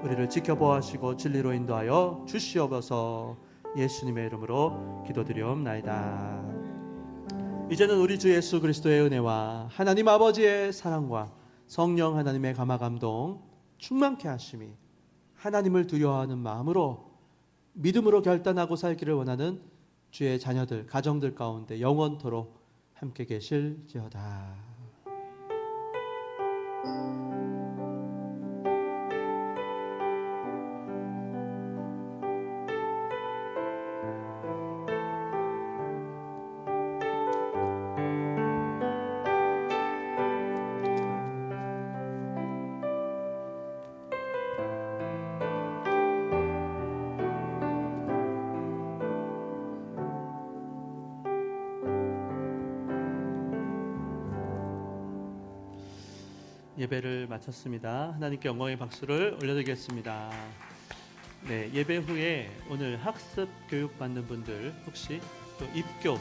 우리를 지켜보아 하시고 진리로 인도하여 주시옵소서. 예수님의 이름으로 기도드리옵나이다. 이제는 우리 주 예수 그리스도의 은혜와 하나님 아버지의 사랑과 성령 하나님의 감화 감동 충만케 하심이 하나님을 두려워하는 마음으로 믿음으로 결단하고 살기를 원하는 주의 자녀들, 가정들 가운데 영원토록 함께 계실지어다. 예배를 마쳤습니다. 하나님께 영광의 박수를 올려드리겠습니다. 네, 예배 후에 오늘 학습 교육 받는 분들, 혹시 또 입교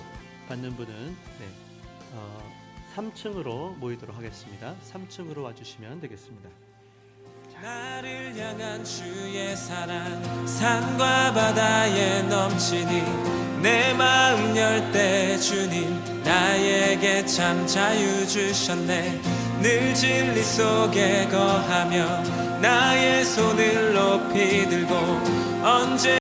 받는 분은 3층으로 모이도록 하겠습니다. 3층으로 와주시면 되겠습니다. 나를 향한 주의 사랑 산과 바다에 넘치니 내 마음 열 때 주님 나에게 참 자유 주셨네. 늘 진리 속에 거하며 나의 손을 높이 들고 언제